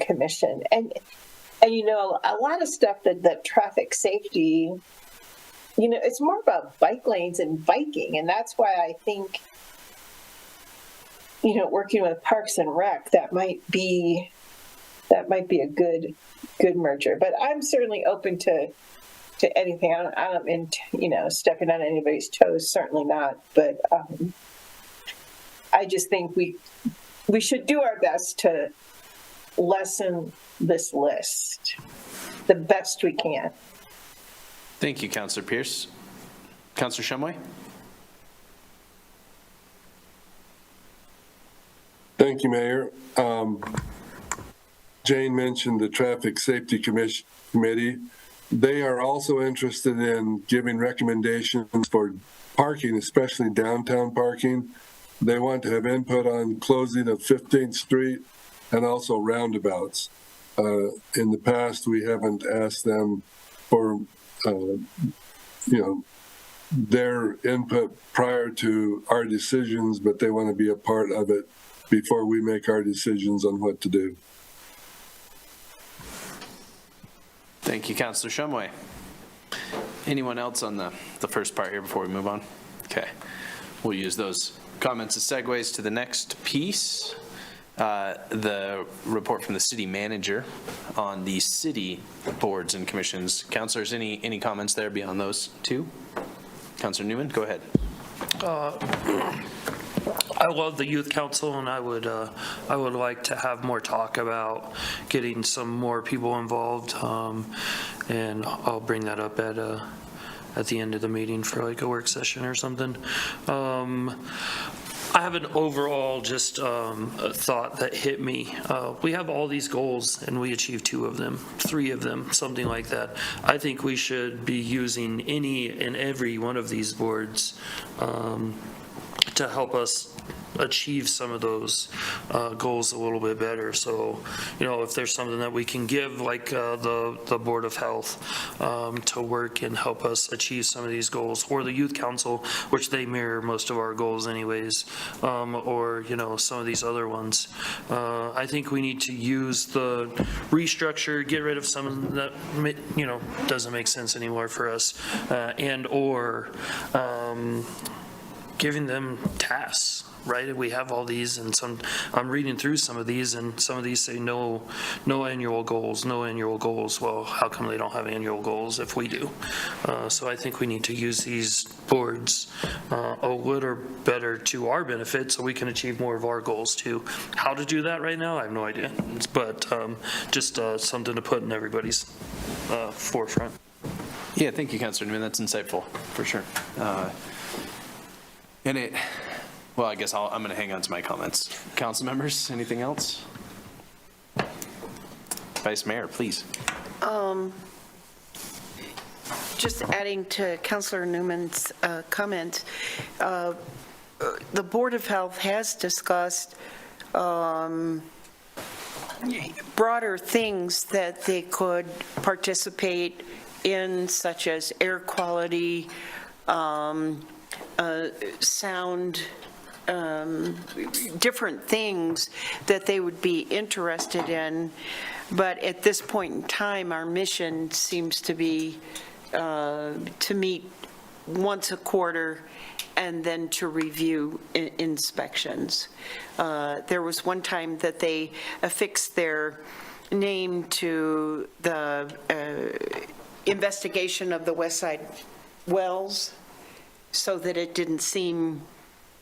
commission, and a lot of stuff that traffic safety, it's more about bike lanes and biking, and that's why I think working with Parks and Rec, that might be a good merger. But I'm certainly open to anything. I don't mean stepping on anybody's toes, certainly not. But I just think we should do our best to lessen this list the best we can. Thank you, Counselor Pierce. Counselor Shumway? Thank you, Mayor. Jane mentioned the Traffic Safety Committee. They are also interested in giving recommendations for parking, especially downtown parking. They want to have input on closing of 15th Street and also roundabouts. In the past, we haven't asked them for, their input prior to our decisions, but they want to be a part of it before we make our decisions on what to do. Thank you, Counselor Shumway. Anyone else on the first part here before we move on? Okay. We'll use those comments as segues to the next piece, the report from the city manager on the city boards and commissions. Councilors, any comments there beyond those two? Councilor Newman, go ahead. I love the youth council, and I would like to have more talk about getting some more people involved, and I'll bring that up at the end of the meeting for like a work session or something. I have an overall just thought that hit me. We have all these goals and we achieve 2 of them, 3 of them, something like that. I think we should be using any and every one of these boards to help us achieve some of those goals a little bit better. So, if there's something that we can give, like the Board of Health to work and help us achieve some of these goals, or the Youth Council, which they mirror most of our goals anyways, or, some of these other ones. I think we need to use the restructure, get rid of some that, doesn't make sense anymore for us, and or giving them tasks. right? We have all these, and I'm reading through some of these, and some of these say no annual goals, no annual goals. Well, how come they don't have annual goals if we do? So I think we need to use these boards a little better to our benefit so we can achieve more of our goals too. How to do that right now, I have no idea, but just something to put in everybody's forefront. Yeah, thank you, Councilor Newman. That's insightful, for sure. Well, I guess I'm going to hang on to my comments. Council members, anything else? Vice Mayor, please. Just adding to Councilor Newman's comment, the Board of Health has discussed broader things that they could participate in, such as air quality, sound, different things that they would be interested in. But at this point in time, our mission seems to be to meet once a quarter and then to review inspections. There was one time that they affixed their name to the investigation of the West Side wells so that it didn't seem,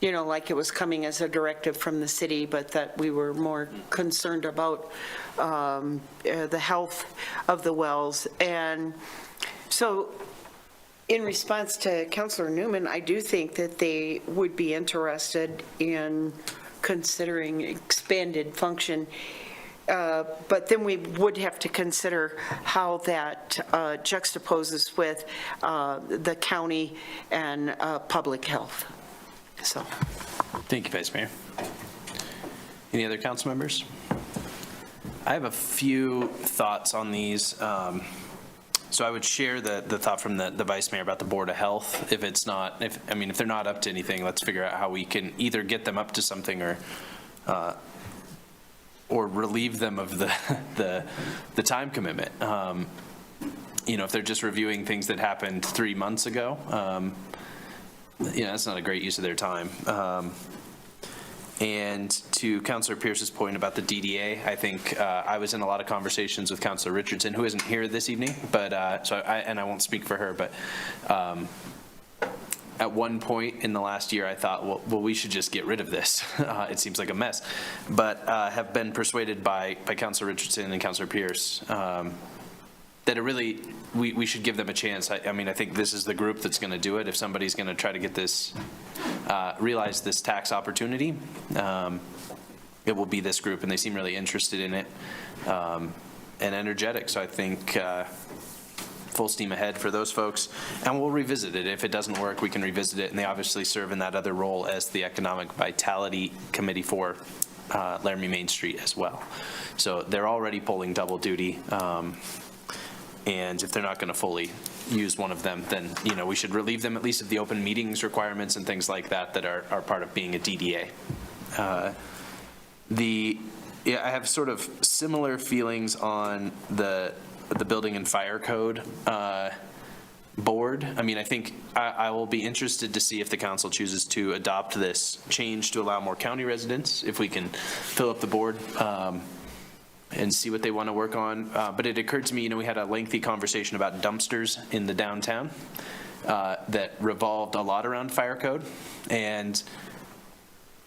like it was coming as a directive from the city, but that we were more concerned about the health of the wells. And so in response to Councilor Newman, I do think that they would be interested in considering expanded function. But then we would have to consider how that juxtaposes with the county and public health. So. Thank you, Vice Mayor. Any other council members? I have a few thoughts on these. So I would share the thought from the Vice Mayor about the Board of Health. If they're not up to anything, let's figure out how we can either get them up to something or relieve them of the time commitment. If they're just reviewing things that happened 3 months ago, that's not a great use of their time. And to Councilor Pierce's point about the DDA, I think I was in a lot of conversations with Councilor Richardson, who isn't here this evening, but I won't speak for her, but at one point in the last year, I thought, well, we should just get rid of this. It seems like a mess, but have been persuaded by Councilor Richardson and Councilor Pierce that we should give them a chance. I think this is the group that's going to do it. If somebody's going to try to get this, realize this tax opportunity, it will be this group, and they seem really interested in it and energetic. So I think full steam ahead for those folks, and we'll revisit it. If it doesn't work, we can revisit it, and they obviously serve in that other role as the Economic Vitality Committee for Laramie Main Street as well. So they're already pulling double duty, and if they're not going to fully use one of them, then we should relieve them at least of the open meetings requirements and things like that are part of being a DDA. I have sort of similar feelings on the Building and Fire Code board. I think I will be interested to see if the council chooses to adopt this change to allow more county residents, if we can fill up the board and see what they want to work on. But it occurred to me, we had a lengthy conversation about dumpsters in the downtown that revolved a lot around fire code, and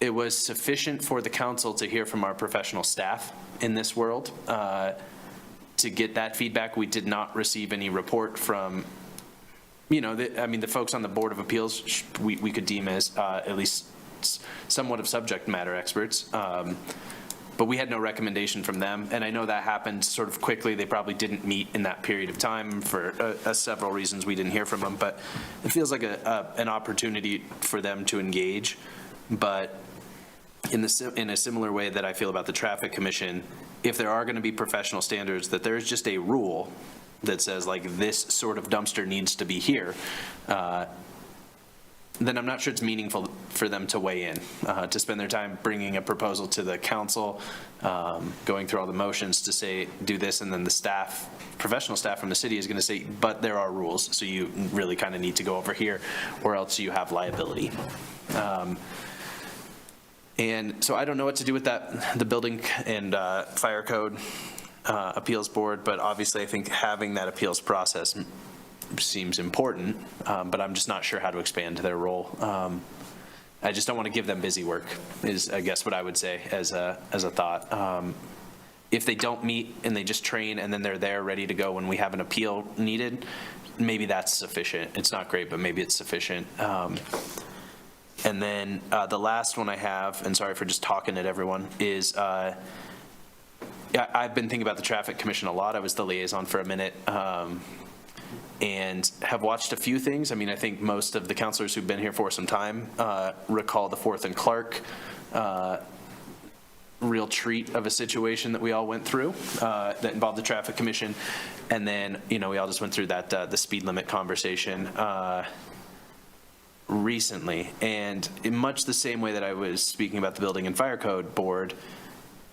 it was sufficient for the council to hear from our professional staff in this world to get that feedback. We did not receive any report from, the folks on the Board of Appeals, we could deem as at least somewhat of subject matter experts. But we had no recommendation from them. And I know that happened sort of quickly. They probably didn't meet in that period of time for several reasons. We didn't hear from them. But it feels like an opportunity for them to engage. But in a similar way that I feel about the Traffic Commission, if there are going to be professional standards, that there is just a rule that says this sort of dumpster needs to be here, then I'm not sure it's meaningful for them to weigh in, to spend their time bringing a proposal to the council, going through all the motions to say, do this, and then the staff, professional staff from the city is going to say, but there are rules, so you really kind of need to go over here, or else you have liability. And so I don't know what to do with that, the building and fire code appeals board, but obviously I think having that appeals process seems important, but I'm just not sure how to expand their role. I just don't want to give them busy work, is I guess what I would say as a thought. If they don't meet and they just train and then they're there ready to go when we have an appeal needed, maybe that's sufficient. It's not great, but maybe it's sufficient. And then the last one I have, and sorry for just talking at everyone, is I've been thinking about the Traffic Commission a lot. I was the liaison for a minute. And have watched a few things. I mean, I think most of the counselors who've been here for some time recall the 4th and Clark real treat of a situation that we all went through that involved the Traffic Commission. And then, we all just went through that, the speed limit conversation recently. And in much the same way that I was speaking about the Building and Fire Code Board,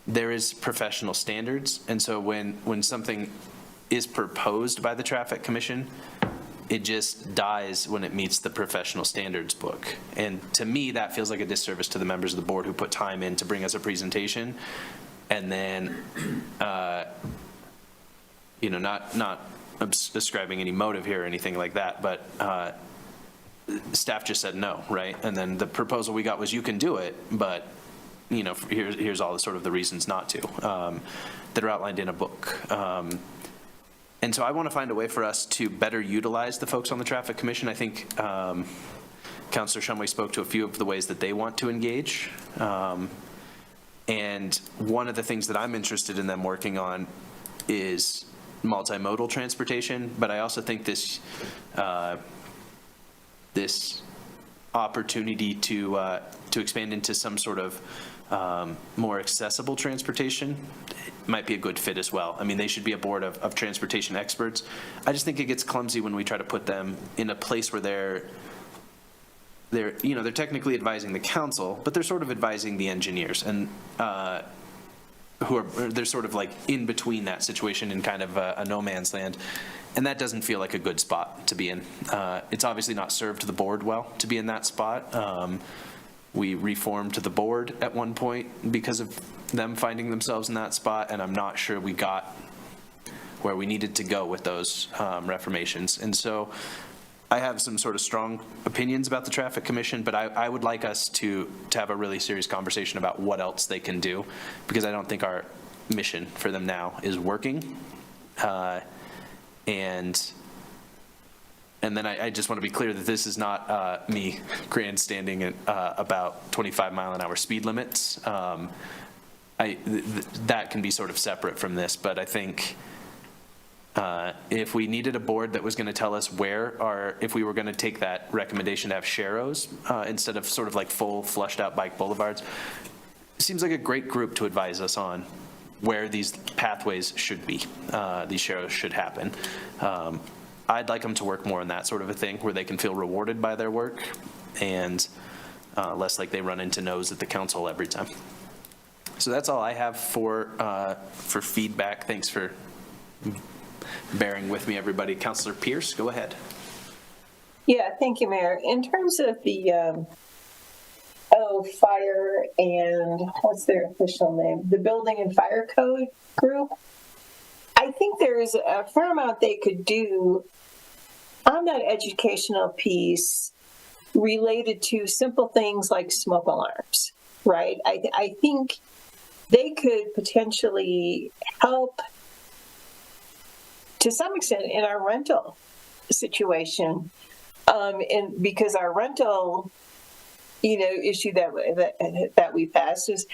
there is professional standards. And so when something is proposed by the Traffic Commission, it just dies when it meets the professional standards book. And to me, that feels like a disservice to the members of the board who put time in to bring us a presentation. And then, not ascribing any motive here or anything like that, but staff just said no, right? And then the proposal we got was, you can do it, but here's all the sort of the reasons not to, that are outlined in a book. And so I want to find a way for us to better utilize the folks on the Traffic Commission. I think Councilor Shumway spoke to a few of the ways that they want to engage. And one of the things that I'm interested in them working on is multimodal transportation, but I also think this opportunity to expand into some sort of more accessible transportation might be a good fit as well. I mean, they should be a board of transportation experts. I just think it gets clumsy when we try to put them in a place where they're technically advising the council, but they're sort of advising the engineers, and they're sort of like in between that situation in kind of a no man's land. And that doesn't feel like a good spot to be in. It's obviously not served the board well to be in that spot. We reformed the board at one point because of them finding themselves in that spot, and I'm not sure we got where we needed to go with those reformations. And so I have some sort of strong opinions about the Traffic Commission, but I would like us to have a really serious conversation about what else they can do, because I don't think our mission for them now is working. And then I just want to be clear that this is not me grandstanding about 25-mile-an-hour speed limits. That can be sort of separate from this, but I think if we needed a board that was going to tell us if we were going to take that recommendation to have sharrows instead of sort of like full flushed out bike boulevards, it seems like a great group to advise us on where these pathways should be, these sharrows should happen. I'd like them to work more on that sort of a thing where they can feel rewarded by their work and less like they run into no's at the council every time. So that's all I have for feedback. Thanks for bearing with me, everybody. Councilor Pierce, go ahead. Yeah, thank you, Mayor. In terms of the fire and what's their official name? The Building and Fire Code group. I think there's a fair amount they could do on that educational piece related to simple things like smoke alarms, right? I think they could potentially help to some extent in our rental situation, and because our rental issue that we passed is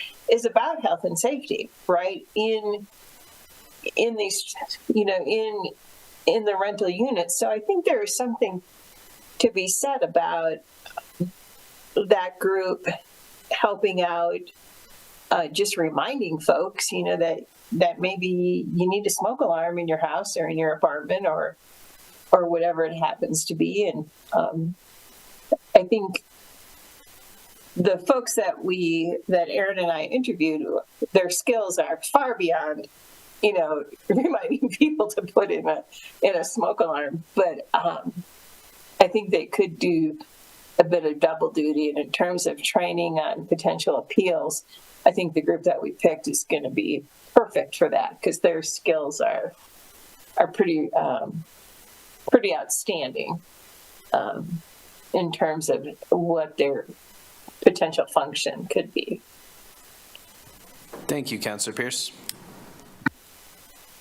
about health and safety, right? In these, in the rental units. So I think there is something to be said about that group helping out, just reminding folks, that maybe you need a smoke alarm in your house or in your apartment or whatever it happens to be. And I think the folks that Aaron and I interviewed, their skills are far beyond, reminding people to put in a smoke alarm. But I think they could do a bit of double duty. And in terms of training on potential appeals, I think the group that we picked is going to be perfect for that because their skills are pretty outstanding in terms of what their potential function could be. Thank you, Councillor Pierce.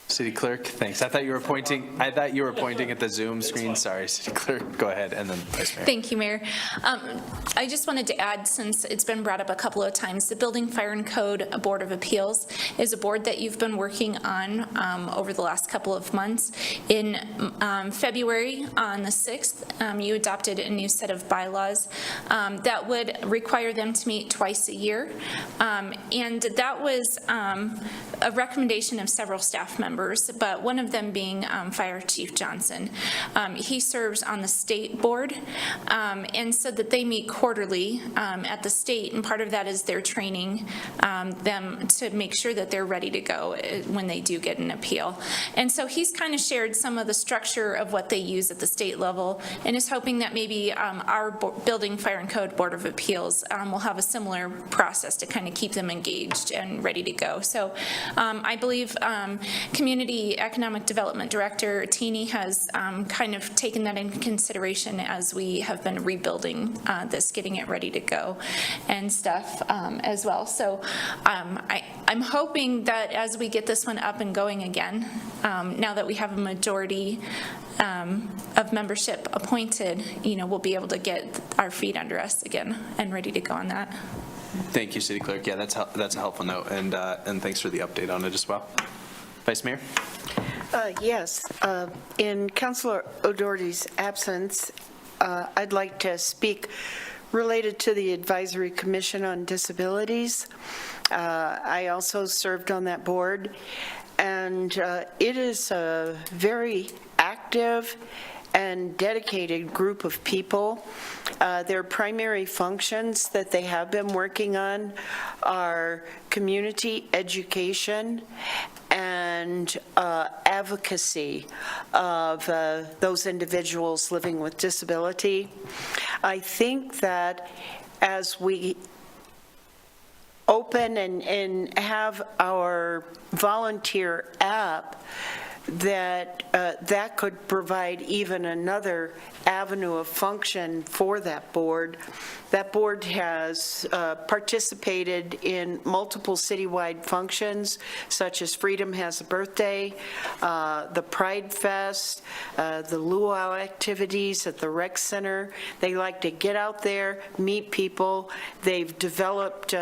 City Clerk, thanks. I thought you were pointing at the Zoom screen. Sorry, City Clerk, go ahead, and then Vice Mayor. Thank you, Mayor. I just wanted to add, since it's been brought up a couple of times, the Building, Fire and Code Board of Appeals is a board that you've been working on over the last couple of months. In February, on the 6th, you adopted a new set of bylaws that would require them to meet twice a year. And that was a recommendation of several staff members, but one of them being Fire Chief Johnson. He serves on the state board, and so that they meet quarterly at the state, and part of that is their training them to make sure that they're ready to go when they do get an appeal. And so he's kind of shared some of the structure of what they use at the state level, and is hoping that maybe our Building, Fire and Code Board of Appeals will have a similar process to kind of keep them engaged and ready to go. So I believe Community Economic Development Director Teeny has kind of taken that into consideration as we have been rebuilding this, getting it ready to go and stuff as well. So I'm hoping that as we get this one up and going again, now that we have a majority of membership appointed, we'll be able to get our feet under us again and ready to go on that. Thank you, City Clerk. Yeah, that's a helpful note, and thanks for the update on it as well. Vice Mayor? Yes. In Councilor O'Doherty's absence, I'd like to speak related to the Advisory Commission on Disabilities. I also served on that board, and it is a very active and dedicated group of people. Their primary functions that they have been working on are community education and advocacy of those individuals living with disability. I think that as we open and have our volunteer app, that could provide even another avenue of function for that board. That board has participated in multiple citywide functions, such as Freedom Has a Birthday, the Pride Fest, the luau activities at the rec center. They like to get out there, meet people. They've developed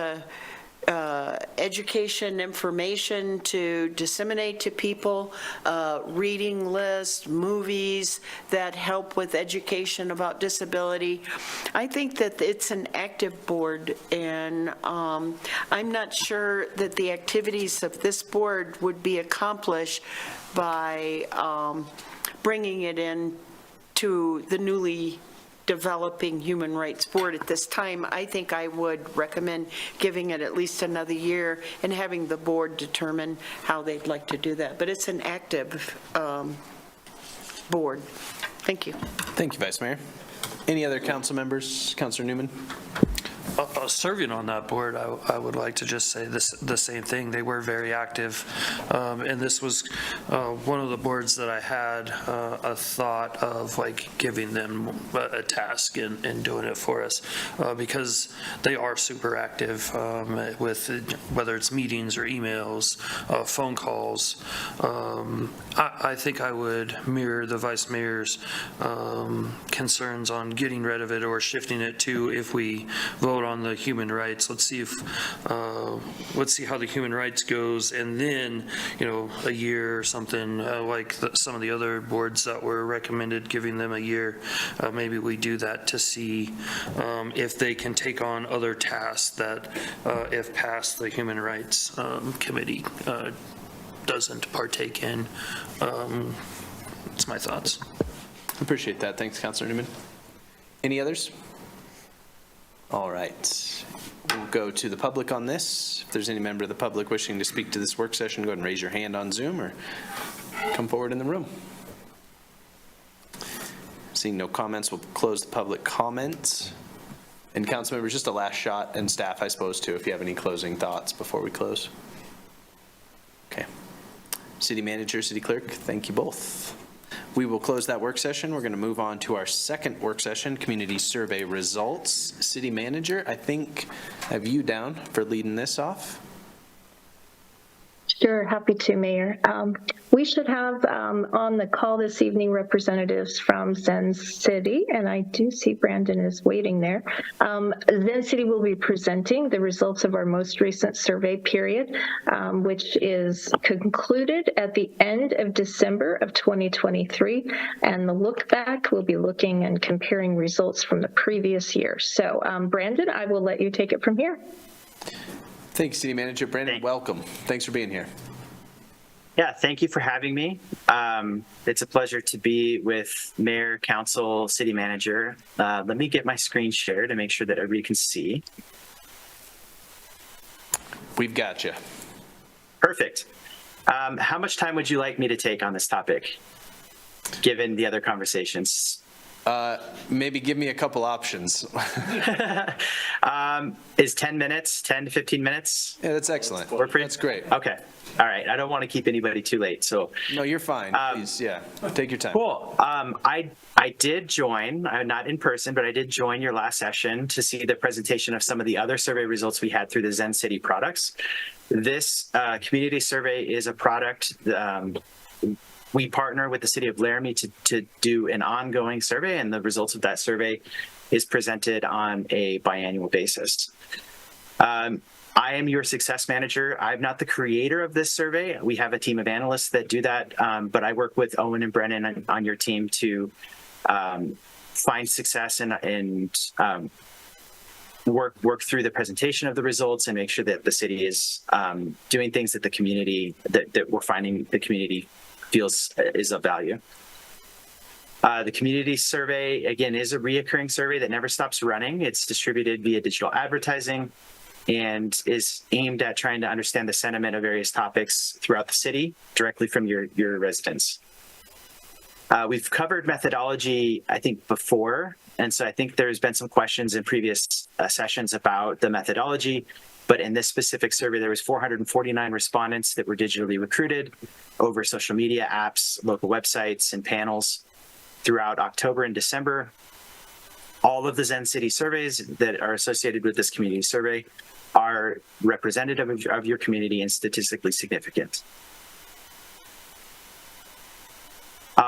education information to disseminate to people, reading lists, movies that help with education about disability. I think that it's an active board, and I'm not sure that the activities of this board would be accomplished by bringing it in to the newly developing Human Rights Board at this time. I think I would recommend giving it at least another year and having the board determine how they'd like to do that. But it's an active board. Thank you. Thank you, Vice Mayor. Any other council members? Councilor Newman? Serving on that board, I would like to just say the same thing. They were very active, and this was one of the boards that I had a thought of like giving them a task and doing it for us, because they are super active with whether it's meetings or emails, phone calls. I think I would mirror the Vice Mayor's concerns on getting rid of it or shifting it to, if we vote on the human rights, let's see how the human rights goes, and then a year or something, like some of the other boards that were recommended, giving them a year. Maybe we do that to see if they can take on other tasks that if passed, the Human Rights Committee doesn't partake in. It's my thoughts. Appreciate that. Thanks, Councilor Newman. Any others? All right. We'll go to the public on this. If there's any member of the public wishing to speak to this work session, go ahead and raise your hand on Zoom or come forward in the room. Seeing no comments, we'll close the public comments. And council members, just a last shot, and staff, I suppose, too, if you have any closing thoughts before we close. Okay. City manager, city clerk, thank you both. We will close that work session. We're going to move on to our second work session, community survey results. City manager, I think I have you down for leading this off. Sure, happy to, Mayor. We should have on the call this evening representatives from Zen City, and I do see Brandon is waiting there. Zen City will be presenting the results of our most recent survey period, which is concluded at the end of December of 2023, and the look back will be looking and comparing results from the previous year. So, Brandon, I will let you take it from here. Thank you, City Manager. Brandon, welcome. Thanks for being here. Yeah, thank you for having me. It's a pleasure to be with Mayor, Council, City Manager. Let me get my screen shared to make sure that everybody can see. We've got you. Perfect. How much time would you like me to take on this topic, given the other conversations? Maybe give me a couple options. Is 10 minutes, 10 to 15 minutes? Yeah, that's excellent. That's great. Okay. All right. I don't want to keep anybody too late. So no, you're fine. Please, yeah, take your time. Cool. I did join, not in person, but I did join your last session to see the presentation of some of the other survey results we had through the Zen City products. This community survey is a product we partner with the city of Laramie to do an ongoing survey, and the results of that survey is presented on a biannual basis. I am your success manager. I'm not the creator of this survey. We have a team of analysts that do that, but I work with Owen and Brennan on your team to find success and work through the presentation of the results and make sure that the city is doing things that the community, that we're finding the community feels is of value. The community survey, again, is a reoccurring survey that never stops running. It's distributed via digital advertising and is aimed at trying to understand the sentiment of various topics throughout the city directly from your residents. We've covered methodology, I think, before, and so I think there's been some questions in previous sessions about the methodology. But in this specific survey, there was 449 respondents that were digitally recruited over social media apps, local websites, and panels throughout October and December. All of the Zen City surveys that are associated with this community survey are representative of your community and statistically significant.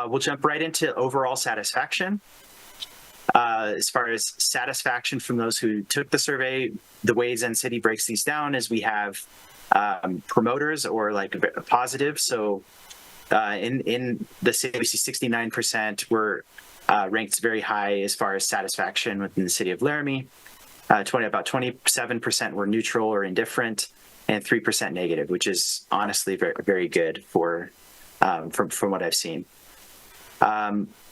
We'll jump right into overall satisfaction. As far as satisfaction from those who took the survey, the way Zen City breaks these down is we have promoters or like positive. So in the city, we see 69% were ranked very high as far as satisfaction within the city of Laramie. About 27% were neutral or indifferent, and 3% negative, which is honestly very, very good for from what I've seen.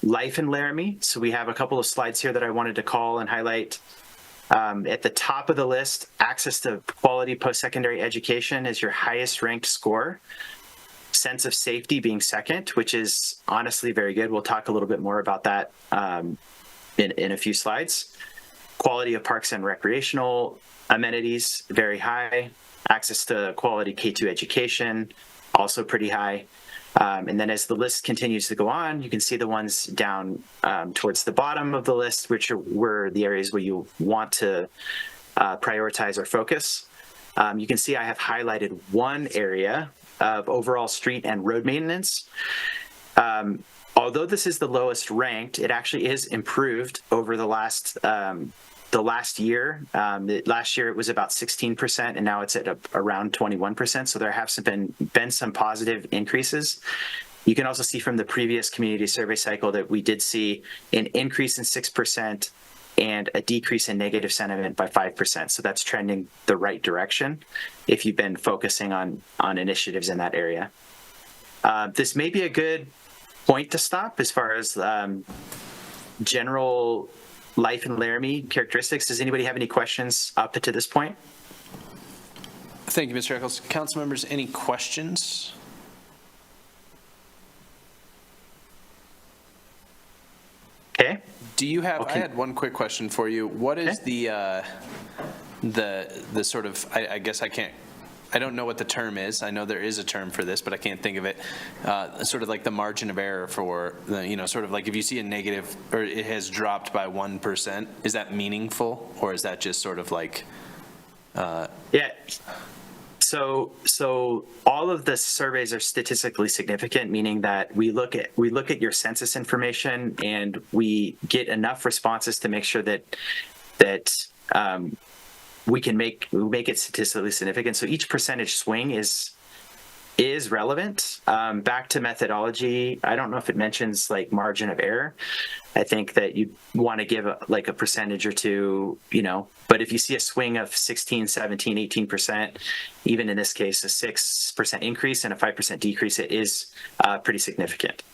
Life in Laramie. So we have a couple of slides here that I wanted to call and highlight. At the top of the list, access to quality post-secondary education is your highest ranked score. Sense of safety being second, which is honestly very good. We'll talk a little bit more about that in a few slides. Quality of parks and recreational amenities, very high. Access to quality K-2 education, also pretty high. And then as the list continues to go on, you can see the ones down towards the bottom of the list, which were the areas where you want to prioritize or focus. You can see I have highlighted one area of overall street and road maintenance. Although this is the lowest ranked, it actually is improved over the last year. Last year it was about 16%, and now it's at around 21%. So there have been some positive increases. You can also see from the previous community survey cycle that we did see an increase in 6% and a decrease in negative sentiment by 5%. So that's trending the right direction if you've been focusing on initiatives in that area. This may be a good point to stop as far as general life in Laramie characteristics. Does anybody have any questions up to this point? Thank you, Mr. Eccles. Council members, any questions? Okay. Do you have, I Okay. had one quick question for you. What is the sort of, I guess I don't know what the term is. I know there is a term for this, but I can't think of it. Sort of like the margin of error for the, sort of like if you see a negative or it has dropped by 1%, is that meaningful or is that just sort of like? Yeah. So all of the surveys are statistically significant, meaning that we look at your census information and we get enough responses to make sure that we can make it statistically significant. So each percentage swing is relevant. Back to methodology, I don't know if it mentions like margin of error. I think that you want to give a percentage or two, but if you see a swing of 16, 17, 18%, even in this case, a 6% increase and a 5% decrease, it is pretty significant.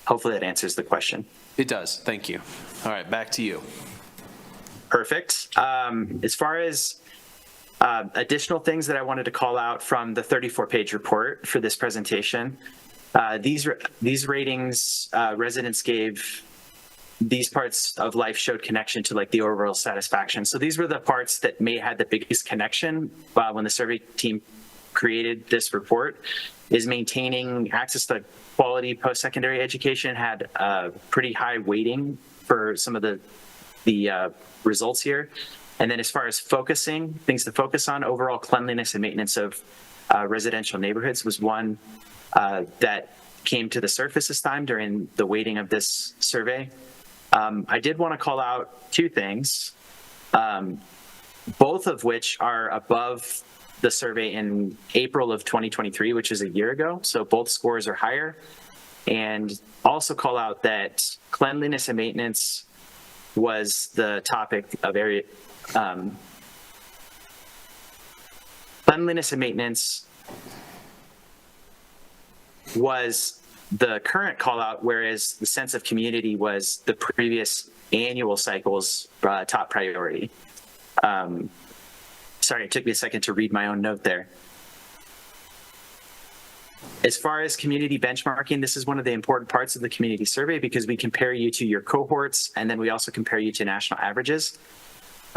Hopefully that answers the question. It does. Thank you. All right, back to you. Perfect. As far as additional things that I wanted to call out from the 34-page report for this presentation, these ratings residents gave. These parts of life showed connection to like the overall satisfaction. So these were the parts that may have had the biggest connection when the survey team created this report. Is maintaining access to quality post-secondary education had a pretty high weighting for some of the results here. And then as far as things to focus on, overall cleanliness and maintenance of residential neighborhoods was one that came to the surface this time during the weighting of this survey. I did want to call out two things, both of which are above the survey in April of 2023, which is a year ago. So both scores are higher. And also call out that cleanliness and maintenance was the topic of area. Cleanliness and maintenance was the current call out, whereas the sense of community was the previous annual cycle's top priority. Sorry, it took me a second to read my own note there. As far as community benchmarking, this is one of the important parts of the community survey because we compare you to your cohorts and then we also compare you to national averages.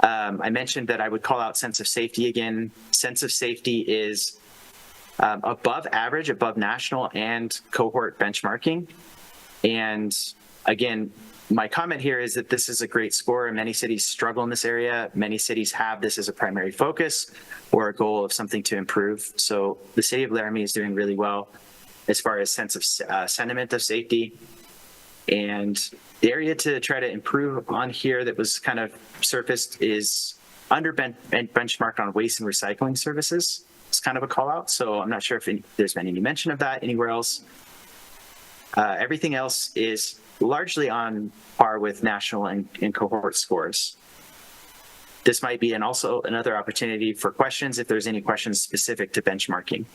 I mentioned that I would call out sense of safety again. Sense of safety is above average, above national and cohort benchmarking. And again, my comment here is that this is a great score. Many cities struggle in this area. Many cities have this as a primary focus or a goal of something to improve. So the city of Laramie is doing really well as far as sense of sentiment of safety. And the area to try to improve on here that was kind of surfaced is under benchmarked on waste and recycling services. It's kind of a call out. So I'm not sure if there's been any mention of that anywhere else. Everything else is largely on par with national and cohort scores. This might be also another opportunity for questions if there's any questions specific to benchmarking.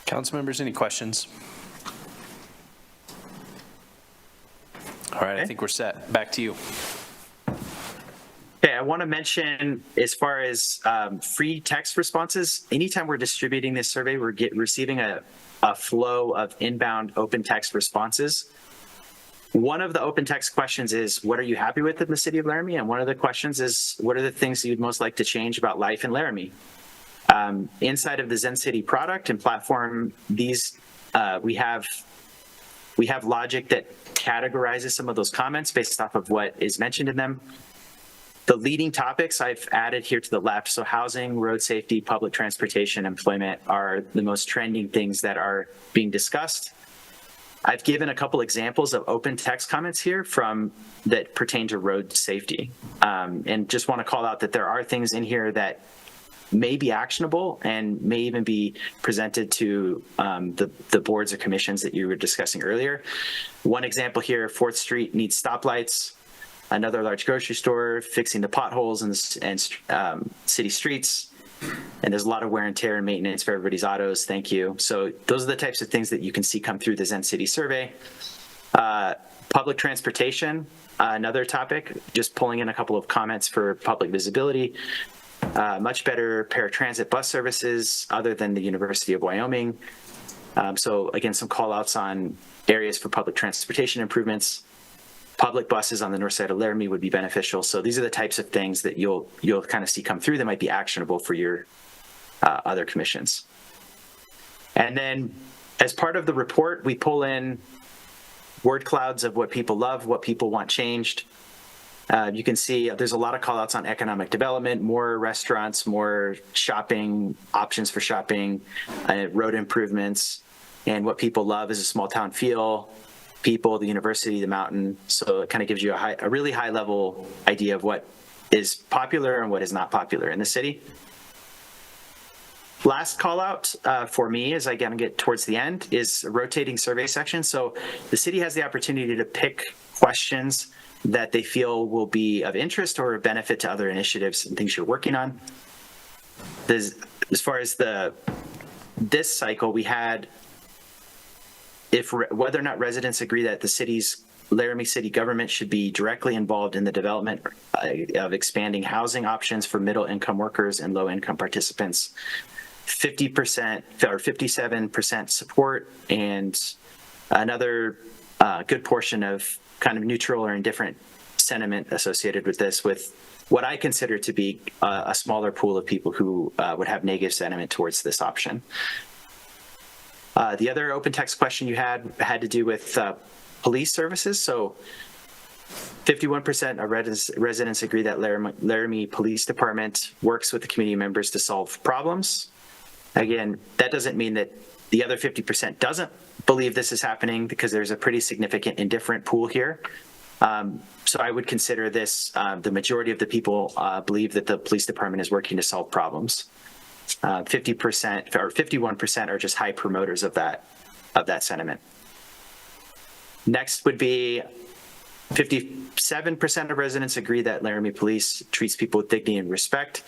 Council members, any questions? All right, I think we're set. Back to you. Okay, I want to mention as far as free text responses, anytime we're distributing this survey, we're receiving a flow of inbound open text responses. One of the open text questions is, what are you happy with in the city of Laramie? And one of the questions is, what are the things you'd most like to change about life in Laramie? Inside of the Zen City product and platform, these we have logic that categorizes some of those comments based off of what is mentioned in them. The leading topics I've added here to the left, so housing, road safety, public transportation, employment are the most trending things that are being discussed. I've given a couple examples of open text comments here that pertain to road safety. And just want to call out that there are things in here that may be actionable and may even be presented to the boards or commissions that you were discussing earlier. One example here, 4th Street needs stoplights. Another large grocery store, fixing the potholes and city streets. And there's a lot of wear and tear and maintenance for everybody's autos. Thank you. So those are the types of things that you can see come through the Zen City survey. Public transportation, another topic, just pulling in a couple of comments for public visibility. Much better paratransit bus services other than the University of Wyoming. So again, some call outs on areas for public transportation improvements. public buses on the north side of Laramie would be beneficial. So these are the types of things that you'll kind of see come through that might be actionable for your other commissions. And then as part of the report, we pull in word clouds of what people love, what people want changed. You can see there's a lot of call outs on economic development, more restaurants, more shopping, options for shopping, road improvements, and what people love is a small town feel, people, the university, the mountain. So it kind of gives you a really high level idea of what is popular and what is not popular in the city. Last call out for me, as I get towards the end, is a rotating survey section. So the city has the opportunity to pick questions that they feel will be of interest or benefit to other initiatives and things you're working on. As far as this cycle, we had whether or not residents agree that the city's Laramie city government should be directly involved in the development of expanding housing options for middle income workers and low income participants. 50% or 57% support, and another good portion of kind of neutral or indifferent sentiment associated with this, with what I consider to be a smaller pool of people who would have negative sentiment towards this option. The other open text question you had to do with police services. So 51% of residents agree that Laramie Police Department works with the community members to solve problems. Again, that doesn't mean that the other 50% doesn't believe this is happening, because there's a pretty significant indifferent pool here. So I would consider this, the majority of the people believe that the police department is working to solve problems. 50% or 51% are just high promoters of that sentiment. Next would be 57% of residents agree that Laramie Police treats people with dignity and respect.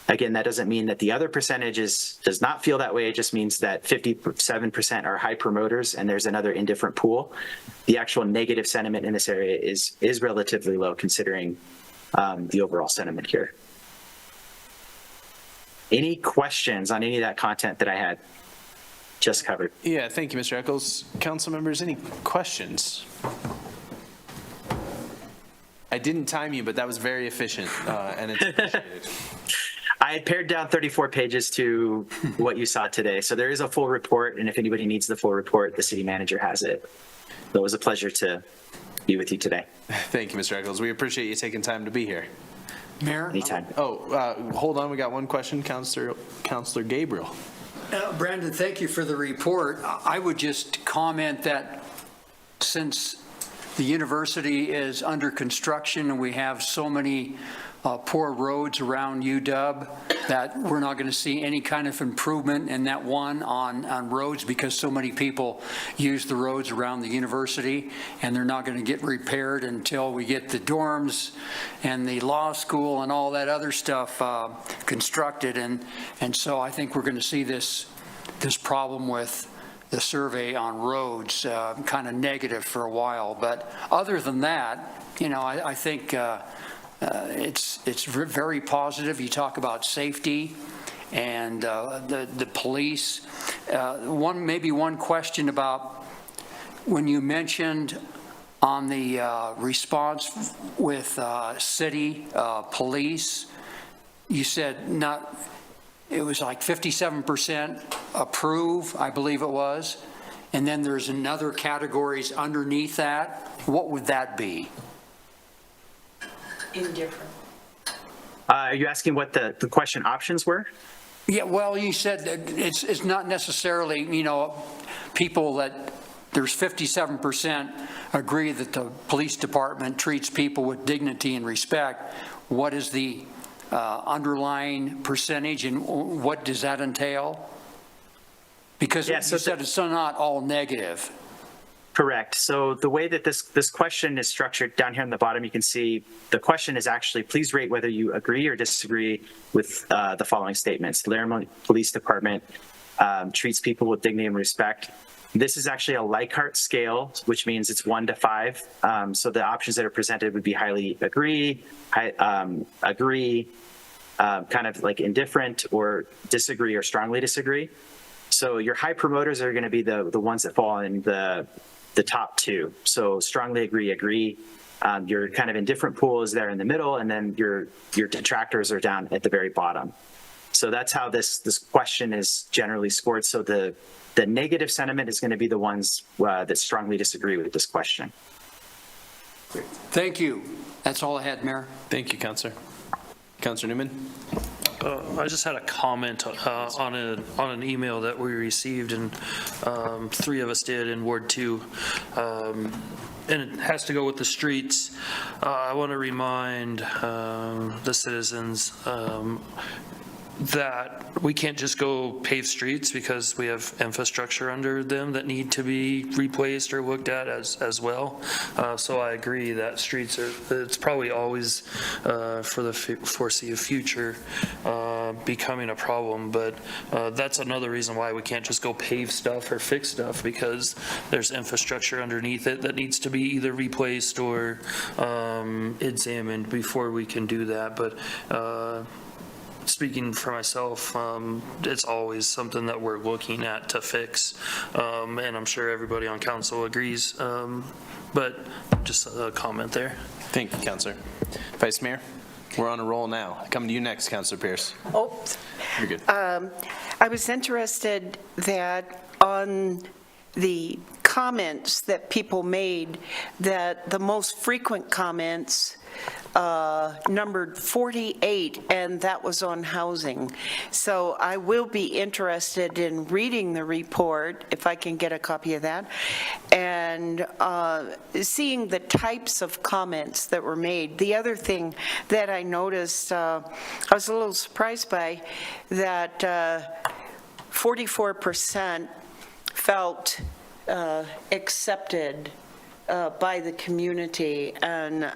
Again, that doesn't mean that the other percentage does not feel that way. It just means that 57% are high promoters, and there's another indifferent pool. The actual negative sentiment in this area is relatively low, considering the overall sentiment here. Any questions on any of that content that I had just covered? Yeah, thank you, Mr. Eccles. Council members, any questions? I didn't time you, but that was very efficient, and it's appreciated. I had pared down 34 pages to what you saw today. So there is a full report, and if anybody needs the full report, the city manager has it. So it was a pleasure to be with you today. Thank you, Mr. Eccles. We appreciate you taking time to be here. Mayor? Anytime. Hold on, we got one question, Councilor Gabriel. Brandon, thank you for the report. I would just comment that since the university is under construction and we have so many poor roads around UW, that we're not going to see any kind of improvement in that one on roads, because so many people use the roads around the university, and they're not going to get repaired until we get the dorms and the law school and all that other stuff constructed. And so I think we're going to see this problem with the survey on roads kind of negative for a while. But other than that, I think it's very positive. You talk about safety and the police. One question about when you mentioned on the response with city police, you said it was like 57% approve, I believe it was, and then there's another categories underneath that. What would that be? Indifferent. Are you asking what the question options were? Yeah, well, you said that it's not necessarily, people that there's 57% agree that the police department treats people with dignity and respect. What is the underlying percentage, and what does that entail? Because you said it's not all negative. Correct. So the way that this question is structured, down here on the bottom, you can see the question is actually, please rate whether you agree or disagree with the following statements. Laramie Police Department treats people with dignity and respect. This is actually a Likert scale, which means it's 1 to 5. So the options that are presented would be highly agree, agree, kind of like indifferent, or disagree or strongly disagree. So your high promoters are going to be the ones that fall in the top two. So strongly agree, Your kind of indifferent pool is there in the middle, and then your detractors are down at the very bottom. So that's how this question is generally scored. So the negative sentiment is going to be the ones that strongly disagree with this question. Thank you. That's all I had, Mayor. Thank you, Councillor. Councillor Newman? I just had a comment on an email that we received, and 3 of us did in Ward 2. And it has to go with the streets. I want to remind the citizens that we can't just go pave streets because we have infrastructure under them that need to be replaced or looked at as well. So I agree that streets it's probably always for the foreseeable future becoming a problem, but that's another reason why we can't just go pave stuff or fix stuff, because there's infrastructure underneath it that needs to be either replaced or examined before we can do that. But speaking for myself, it's always something that we're looking at to fix, and I'm sure everybody on council agrees, but just a comment there. Thank you, Councillor. Vice Mayor, we're on a roll now. Coming to you next, Councillor Pierce. Oh, You're good. I was interested that on the comments that people made, that the most frequent comments numbered 48, and that was on housing. So I will be interested in reading the report, if I can get a copy of that, and seeing the types of comments that were made. The other thing that I noticed, I was a little surprised by, that 44% felt accepted by the community, and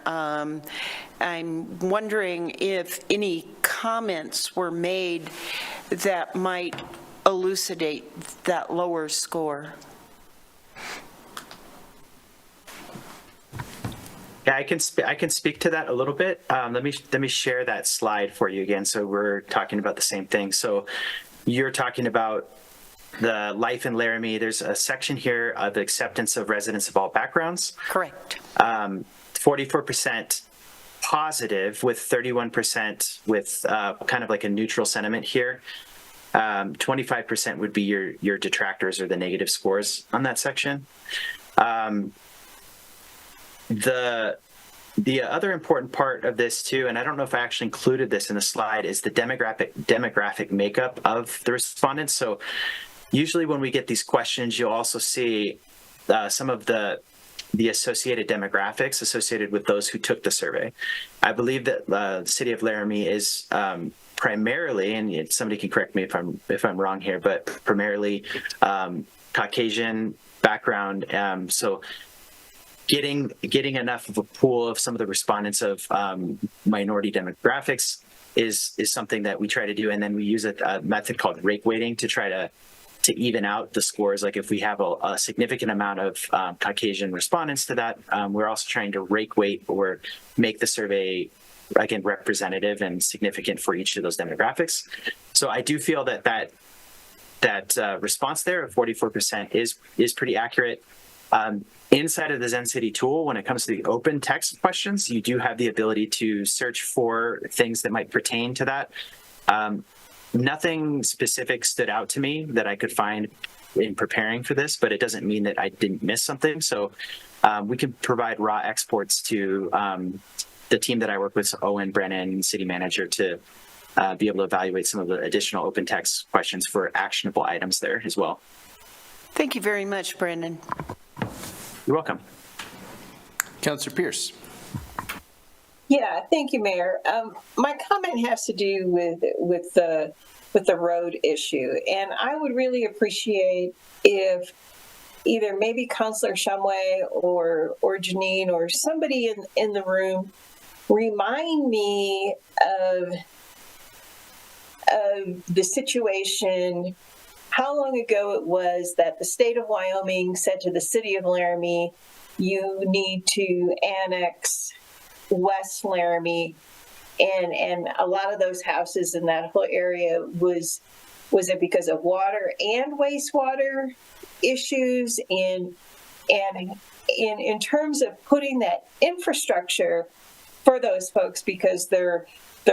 I'm wondering if any comments were made that might elucidate that lower score. Yeah, I can speak to that a little bit. Let me share that slide for you again, so we're talking about the same thing. So you're talking about the life in Laramie. There's a section here of acceptance of residents of all backgrounds. Correct. 44% positive, with 31% with kind of like a neutral sentiment here. 25% would be your detractors or the negative scores on that section. The other important part of this too, and I don't know if I actually included this in the slide, is the demographic makeup of the respondents. So usually when we get these questions, you'll also see some of the associated demographics associated with those who took the survey. I believe that the city of Laramie is primarily, and somebody can correct me if I'm wrong here, but primarily Caucasian background. So getting enough of a pool of some of the respondents of minority demographics is something that we try to do, and then we use a method called rake weighting to try to even out the scores. Like if we have a significant amount of Caucasian respondents to that, we're also trying to rake weight or make the survey, again, representative and significant for each of those demographics. So I do feel that response there of 44% is pretty accurate. Inside of the Zen City tool, when it comes to the open text questions, you do have the ability to search for things that might pertain to that. Nothing specific stood out to me that I could find in preparing for this, but it doesn't mean that I didn't miss something. So we can provide raw exports to the team that I work with, Owen, Brennan, city manager, to be able to evaluate some of the additional open text questions for actionable items there as well. Thank you very much, Brandon. You're welcome. Councillor Pierce. Yeah, thank you, Mayor. My comment has to do with the road issue, and I would really appreciate if either maybe Councillor Shumway or Janine or somebody in the room remind me of the situation, how long ago it was that the state of Wyoming said to the city of Laramie, you need to annex West Laramie, and a lot of those houses in that whole area, was it because of water and wastewater issues? And And in terms of putting that infrastructure for those folks, because their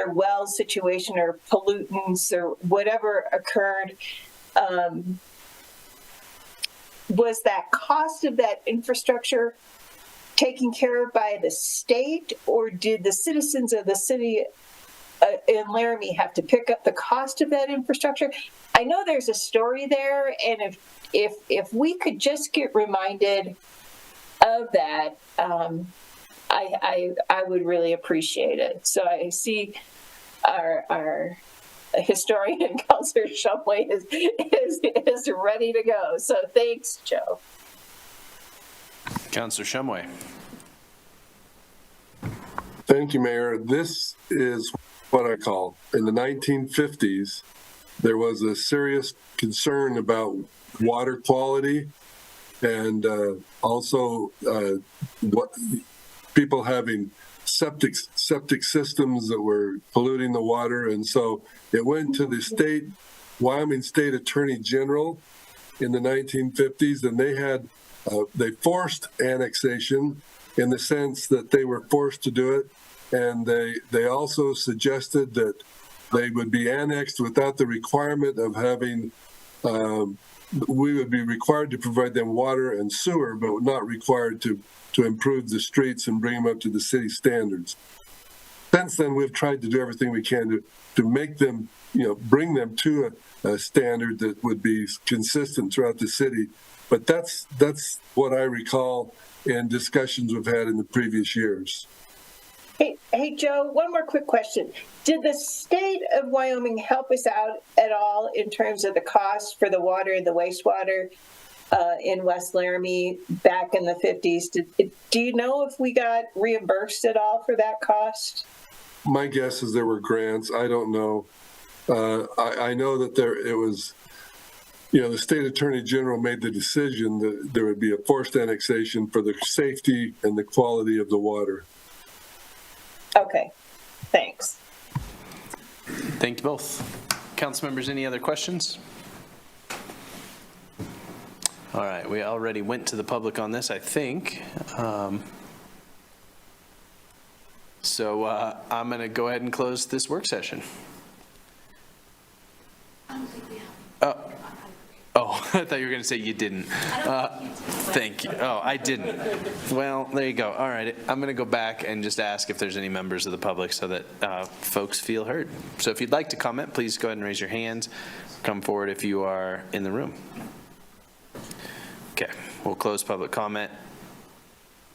well situation or pollutants or whatever occurred, was that cost of that infrastructure taken care of by the state, or did the citizens of the city in Laramie have to pick up the cost of that infrastructure? I know there's a story there, and if we could just get reminded of that, I would really appreciate it. So I see our historian, Councilor Shumway, is ready to go. So thanks, Joe. Councilor Shumway. Thank you, Mayor. This is what I call, in the 1950s, there was a serious concern about water quality and also what people having septic systems that were polluting the water. And so it went to the Wyoming State Attorney General in the 1950s, and they forced annexation in the sense that they were forced to do it. And they also suggested that they would be annexed without the requirement of having, we would be required to provide them water and sewer, but not required to improve the streets and bring them up to the city standards. Since then, we've tried to do everything we can to make them, bring them to a standard that would be consistent throughout the city. But that's what I recall in discussions we've had in the previous years. Hey, Joe, one more quick question. Did the state of Wyoming help us out at all in terms of the cost for the water and the wastewater in West Laramie back in the 50s? Do you know if we got reimbursed at all for that cost? My guess is there were grants. I don't know. I know that it was, the state attorney general made the decision that there would be a forced annexation for the safety and the quality of the water. Okay, thanks. Thank you both. Council members, any other questions? All right, we already went to the public on this, I think. So I'm going to go ahead and close this work session. Oh, I thought you were going to say you didn't. Thank you. Oh, I didn't. Well, there you go. All right. I'm going to go back and just ask if there's any members of the public so that folks feel heard. So if you'd like to comment, please go ahead and raise your hand. Come forward if you are in the room. Okay. We'll close public comment.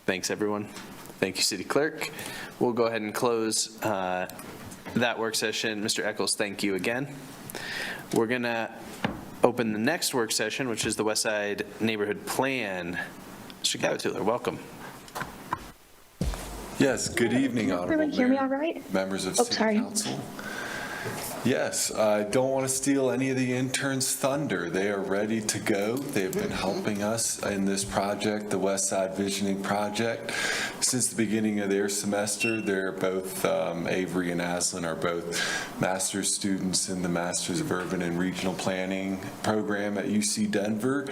Thanks, everyone. Thank you, City Clerk. We'll go ahead and close that work session. Mr. Eccles, thank you again. We're going to open the next work session, which is the West Side Neighborhood Plan. Mr. Gavituller, welcome. Yes, good evening, Honorable Everyone hear me Mayor, all right? members of Oh, City sorry. Council. Yes, I don't want to steal any of the interns' thunder. They are ready to go. They've been helping us in this project, the West Side Visioning Project, since the beginning of their semester. They're both, Avery and Aslan are both master's students in the Masters of Urban and Regional Planning program at UC Denver.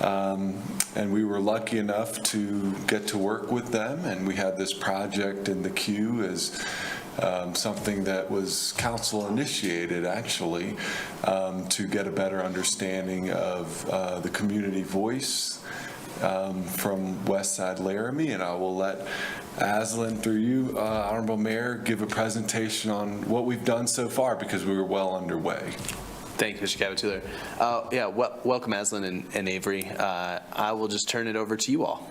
And we were lucky enough to get to work with them, and we had this project in the queue as something that was council initiated, actually, to get a better understanding of the community voice from West Side Laramie. And I will let Aslan, through you, Honorable Mayor, give a presentation on what we've done so far, because we were well underway. Thank you, Mr. Gavituller. Yeah, welcome, Aslan and Avery. I will just turn it over to you all.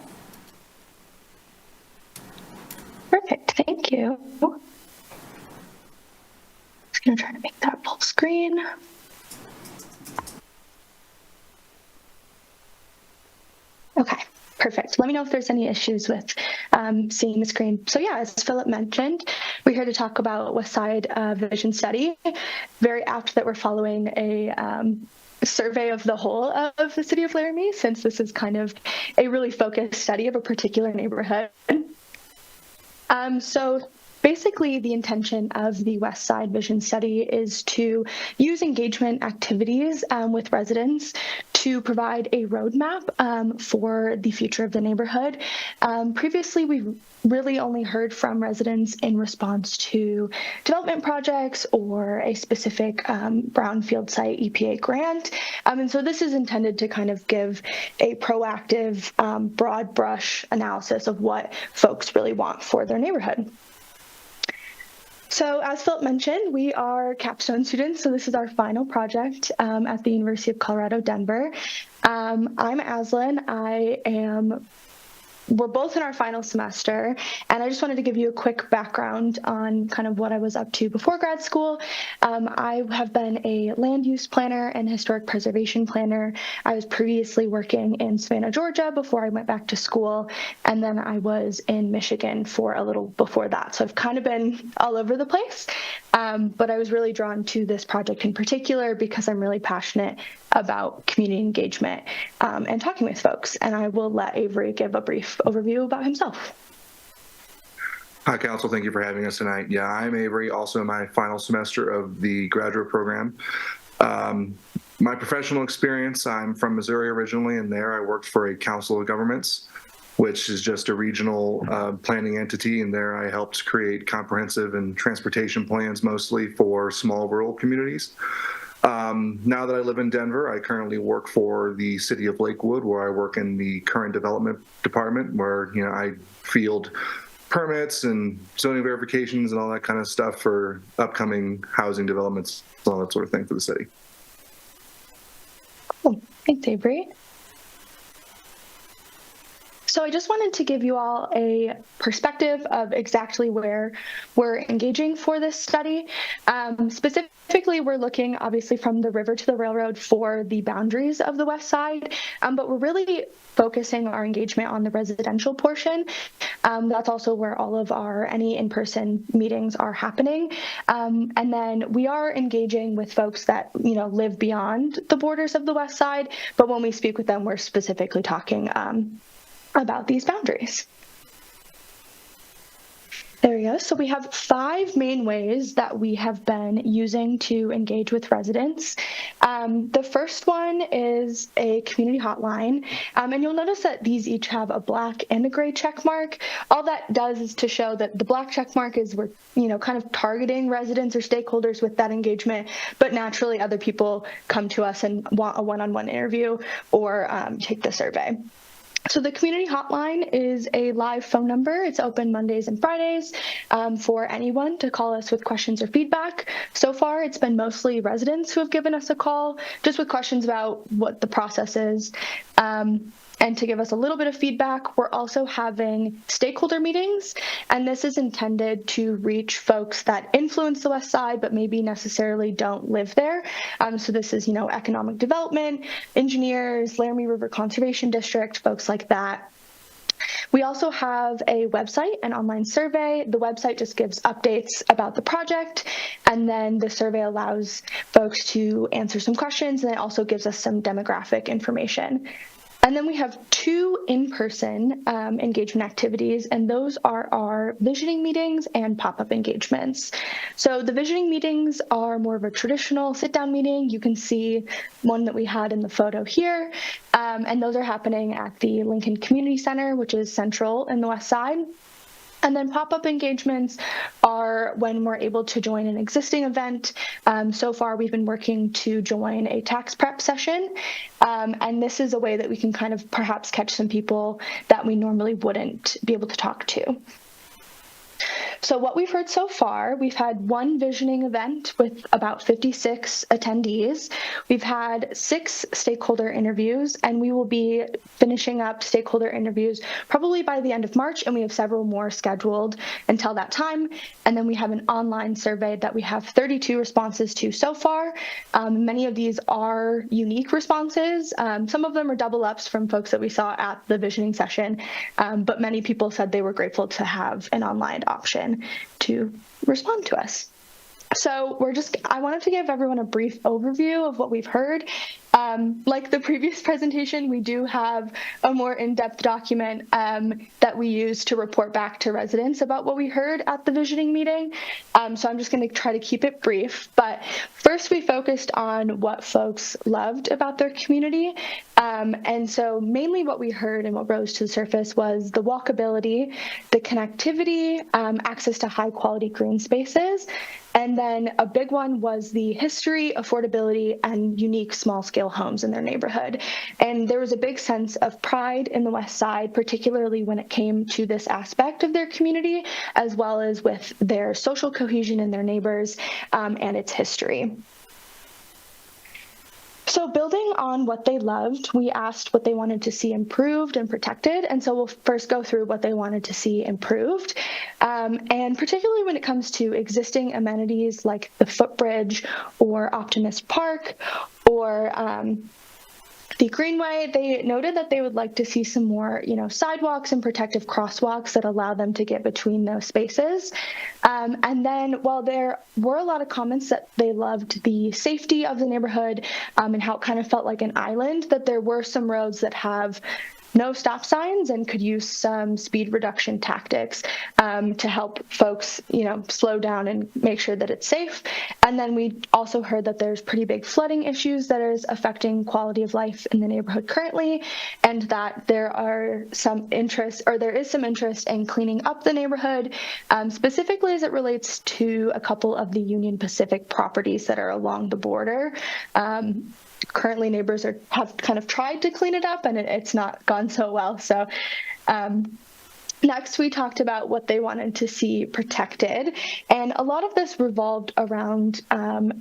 Perfect, thank you. Just gonna try to make that full screen. Okay, perfect. Let me know if there's any issues with seeing the screen. So yeah, as Philip mentioned, we're here to talk about West Side Vision Study. Very apt that we're following a survey of the whole of the city of Laramie, since this is kind of a really focused study of a particular neighborhood. So basically, the intention of the West Side Vision Study is to use engagement activities with residents to provide a roadmap for the future of the neighborhood. Previously, we've really only heard from residents in response to development projects or a specific brownfield site EPA grant. And so this is intended to kind of give a proactive, broad brush analysis of what folks really want for their neighborhood. So as Philip mentioned, we are capstone students, so this is our final project at the University of Colorado, Denver. I'm Aslan. We're both in our final semester, and I just wanted to give you a quick background on kind of what I was up to before grad school. I have been a land use planner and historic preservation planner. I was previously working in Savannah, Georgia before I went back to school, and then I was in Michigan for a little before that. So I've kind of been all over the place, but I was really drawn to this project in particular because I'm really passionate about community engagement and talking with folks. And I will let Avery give a brief overview about himself. Hi, Council. Thank you for having us tonight. Yeah, I'm Avery, also in my final semester of the graduate program. My professional experience, I'm from Missouri originally, and there I worked for a council of governments, which is just a regional planning entity, and there I helped create comprehensive and transportation plans mostly for small rural communities. Now that I live in Denver, I currently work for the city of Lakewood, where I work in the current development department, where I field permits and zoning verifications and all that kind of stuff for upcoming housing developments, all that sort of thing for the city. Cool. Thanks, Avery. So I just wanted to give you all a perspective of exactly where we're engaging for this study. Specifically, we're looking obviously from the river to the railroad for the boundaries of the west side, but we're really focusing our engagement on the residential portion. That's also where all of any in-person meetings are happening. And then we are engaging with folks that live beyond the borders of the west side, but when we speak with them, we're specifically talking about these boundaries. There we go. So we have 5 main ways that we have been using to engage with residents. The first one is a community hotline, and you'll notice that these each have a black and a gray check mark. All that does is to show that the black check mark is we're kind of targeting residents or stakeholders with that engagement, but naturally other people come to us and want a one-on-one interview or take the survey. So the community hotline is a live phone number. It's open Mondays and Fridays for anyone to call us with questions or feedback. So far, it's been mostly residents who have given us a call, just with questions about what the process is. And to give us a little bit of feedback, we're also having stakeholder meetings, and this is intended to reach folks that influence the West Side, but maybe necessarily don't live there. So this is, economic development, engineers, Laramie River Conservation District, folks like that. We also have a website, an online survey. The website just gives updates about the project, and then the survey allows folks to answer some questions, and it also gives us some demographic information. And then we have 2 in-person engagement activities, and those are our visioning meetings and pop-up engagements. So the visioning meetings are more of a traditional sit-down meeting. You can see one that we had in the photo here, and those are happening at the Lincoln Community Center, which is central in the West Side. And then pop-up engagements are when we're able to join an existing event. So far, we've been working to join a tax prep session. And this is a way that we can kind of perhaps catch some people that we normally wouldn't be able to talk to. So what we've heard so far, we've had 1 visioning event with about 56 attendees. We've had 6 stakeholder interviews, and we will be finishing up stakeholder interviews probably by the end of March, and we have several more scheduled until that time. And then we have an online survey that we have 32 responses to so far. Many of these are unique responses. Some of them are double ups from folks that we saw at the visioning session, but many people said they were grateful to have an online option to respond to us. So I wanted to give everyone a brief overview of what we've heard. Like the previous presentation, we do have a more in-depth document that we use to report back to residents about what we heard at the visioning meeting. So I'm just going to try to keep it brief. But first, we focused on what folks loved about their community. And so mainly what we heard and what rose to the surface was the walkability, the connectivity, access to high-quality green spaces. And then a big one was the history, affordability, and unique small-scale homes in their neighborhood. And there was a big sense of pride in the West Side, particularly when it came to this aspect of their community, as well as with their social cohesion in their neighbors and its history. So building on what they loved, we asked what they wanted to see improved and protected. And so we'll first go through what they wanted to see improved. And particularly when it comes to existing amenities like the footbridge or Optimist Park or the Greenway, they noted that they would like to see some more, sidewalks and protective crosswalks that allow them to get between those spaces. And then while there were a lot of comments that they loved the safety of the neighborhood and how it kind of felt like an island, that there were some roads that have no stop signs and could use some speed reduction tactics to help folks, slow down and make sure that it's safe. And then we also heard that there's pretty big flooding issues that is affecting quality of life in the neighborhood currently, and that there is some interest in cleaning up the neighborhood, specifically as it relates to a couple of the Union Pacific properties that are along the border. Currently, neighbors have kind of tried to clean it up, and it's not gone so well. So next, we talked about what they wanted to see protected, and a lot of this revolved around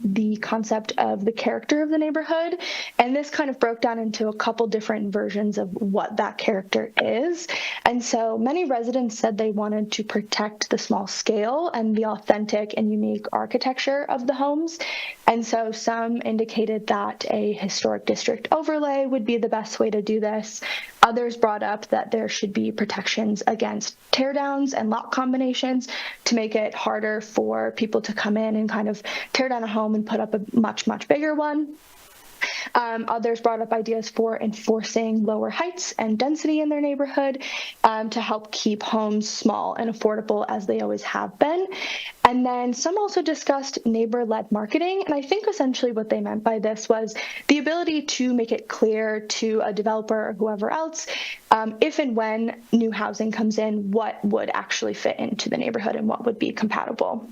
the concept of the character of the neighborhood, and this kind of broke down into a couple different versions of what that character is. And so many residents said they wanted to protect the small scale and the authentic and unique architecture of the homes. And so some indicated that a historic district overlay would be the best way to do this. Others brought up that there should be protections against teardowns and lot combinations to make it harder for people to come in and kind of tear down a home and put up a much, much bigger one. Others brought up ideas for enforcing lower heights and density in their neighborhood to help keep homes small and affordable as they always have been. And then some also discussed neighbor-led marketing. And I think essentially what they meant by this was the ability to make it clear to a developer or whoever else, if and when new housing comes in, what would actually fit into the neighborhood and what would be compatible.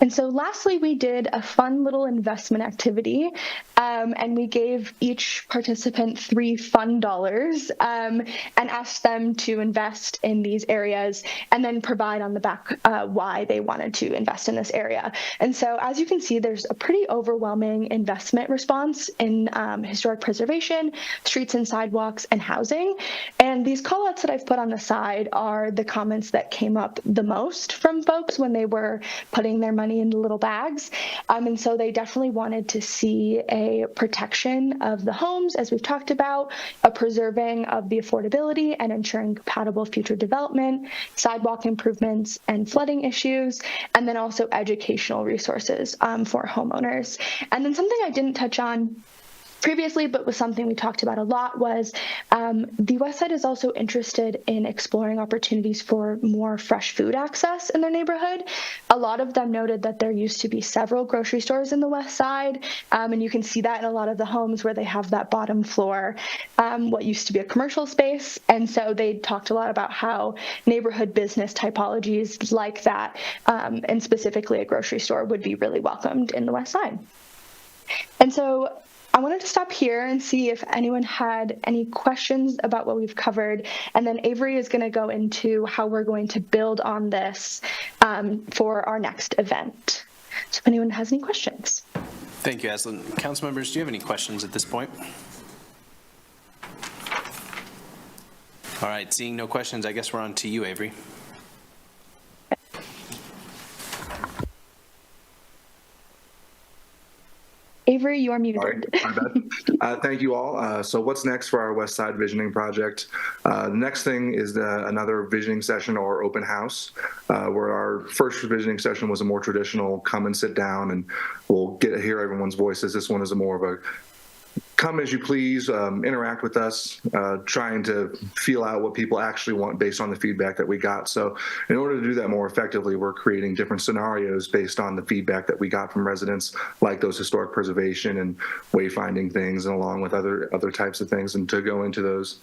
And so lastly, we did a fun little investment activity, and we gave each participant $3 fun dollars and asked them to invest in these areas and then provide on the back why they wanted to invest in this area. And so as you can see, there's a pretty overwhelming investment response in historic preservation, streets and sidewalks, and housing. And these callouts that I've put on the side are the comments that came up the most from folks when they were putting their money into little bags. And so they definitely wanted to see a protection of the homes, as we've talked about, a preserving of the affordability and ensuring compatible future development, sidewalk improvements and flooding issues, and then also educational resources for homeowners. And then something I didn't touch on previously, but was something we talked about a lot, was the West Side is also interested in exploring opportunities for more fresh food access in their neighborhood. A lot of them noted that there used to be several grocery stores in the West Side, and you can see that in a lot of the homes where they have that bottom floor, what used to be a commercial space. And so they talked a lot about how neighborhood business typologies like that, and specifically a grocery store, would be really welcomed in the West Side. And so I wanted to stop here and see if anyone had any questions about what we've covered, and then Avery is going to go into how we're going to build on this for our next event. So if anyone has any questions. Thank you, Aslan. Council members, do you have any questions at this point? All right, seeing no questions, I guess we're on to you, Avery. Avery, you are muted. All right, my bad. Thank you all. So what's next for our West Side Visioning Project? The next thing is another visioning session or open house, where our first visioning session was a more traditional come and sit down and we'll hear everyone's voices. This one is a more of a come as you please, interact with us, trying to feel out what people actually want based on the feedback that we got. So in order to do that more effectively, we're creating different scenarios based on the feedback that we got from residents, like those historic preservation and wayfinding things, and along with other types of things. And to go into those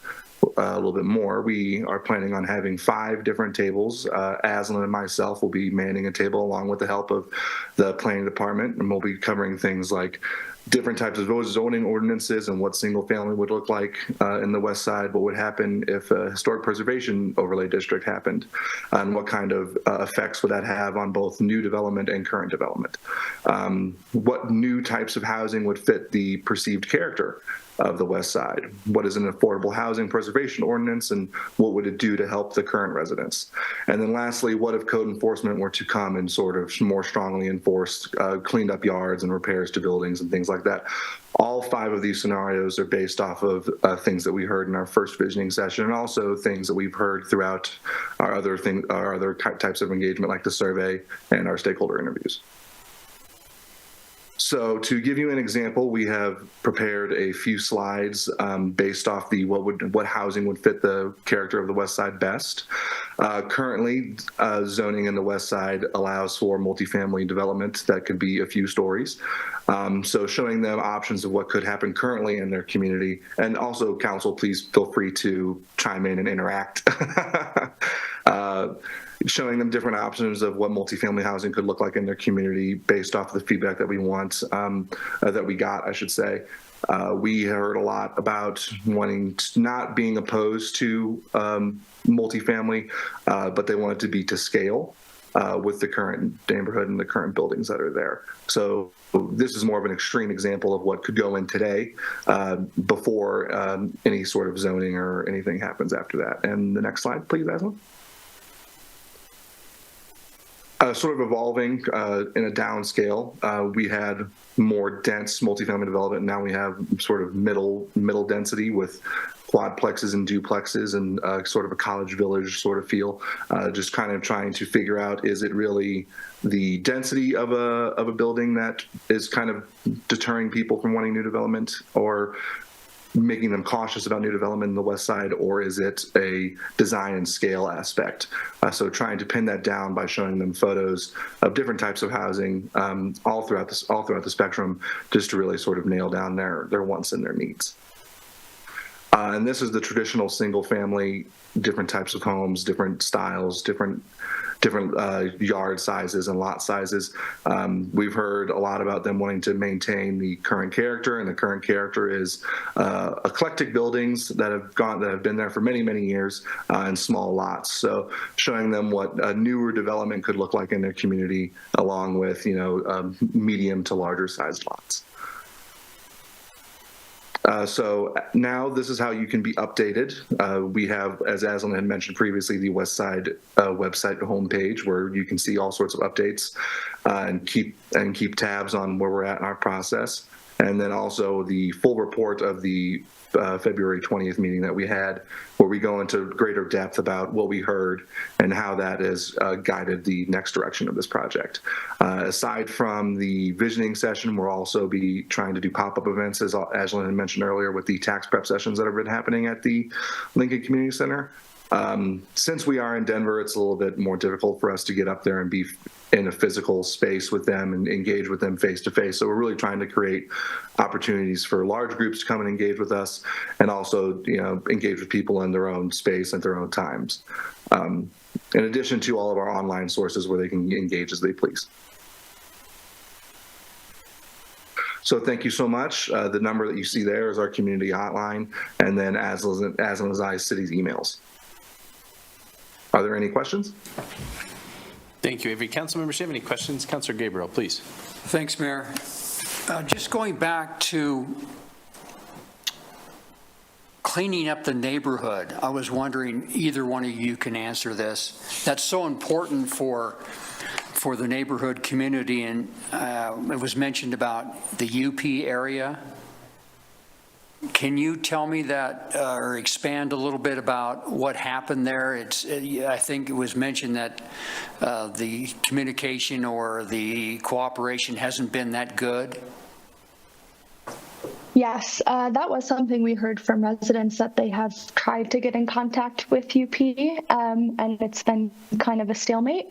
a little bit more, we are planning on having 5 different tables. Aslan and myself will be manning a table along with the help of the planning department, and we'll be covering things like different types of zoning ordinances and what single family would look like in the West Side, what would happen if a historic preservation overlay district happened, and what kind of effects would that have on both new development and current development. What new types of housing would fit the perceived character of the West Side? What is an affordable housing preservation ordinance, and what would it do to help the current residents? And then lastly, what if code enforcement were to come and sort of more strongly enforce cleaned up yards and repairs to buildings and things like that? All 5 of these scenarios are based off of things that we heard in our first visioning session, and also things that we've heard throughout our other types of engagement, like the survey and our stakeholder interviews. So to give you an example, we have prepared a few slides based off what housing would fit the character of the West Side best. Currently, zoning in the West Side allows for multifamily development that could be a few stories. So showing them options of what could happen currently in their community. And also, council, please feel free to chime in and interact. Showing them different options of what multifamily housing could look like in their community based off the feedback that we want, that we got, I should say. We heard a lot about not being opposed to multifamily, but they want it to be to scale with the current neighborhood and the current buildings that are there. So this is more of an extreme example of what could go in today before any sort of zoning or anything happens after that. And the next slide, please, Aslan. Sort of evolving in a downscale. We had more dense multifamily development. Now we have sort of middle density with quadplexes and duplexes and sort of a college village sort of feel. Just kind of trying to figure out, is it really the density of a building that is kind of deterring people from wanting new development, or making them cautious about new development in the West Side, or is it a design and scale aspect? So trying to pin that down by showing them photos of different types of housing all throughout the spectrum, just to really sort of nail down their wants and their needs. And this is the traditional single family, different types of homes, different styles, different yard sizes and lot sizes. We've heard a lot about them wanting to maintain the current character, and the current character is eclectic buildings that have been there for many, many years, and small lots. So showing them what a newer development could look like in their community, along with medium to larger sized lots. So now this is how you can be updated. We have, as Aslan had mentioned previously, the West Side website homepage, where you can see all sorts of updates and keep tabs on where we're at in our process. And then also the full report of the February 20th meeting that we had, where we go into greater depth about what we heard and how that has guided the next direction of this project. Aside from the visioning session, we'll also be trying to do pop-up events, as Aslan had mentioned earlier, with the tax prep sessions that have been happening at the Lincoln Community Center. Since we are in Denver, it's a little bit more difficult for us to get up there and be in a physical space with them and engage with them face to face. So we're really trying to create opportunities for large groups to come and engage with us, and also, engage with people in their own space at their own times. In addition to all of our online sources where they can engage as they please. So thank you so much. The number that you see there is our community hotline, and then Aslan's Eyes City's emails. Are there any questions? Thank you, Avery. Council members, do you have any questions? Councilor Gabriel, please. Thanks, Mayor. Just going back to cleaning up the neighborhood, I was wondering, either one of you can answer this. That's so important for for the neighborhood community, and it was mentioned about the UP area. Can you tell me that or expand a little bit about what happened there? I think it was mentioned that the communication or the cooperation hasn't been that good. Yes, that was something we heard from residents, that they have tried to get in contact with UP, and it's been kind of a stalemate.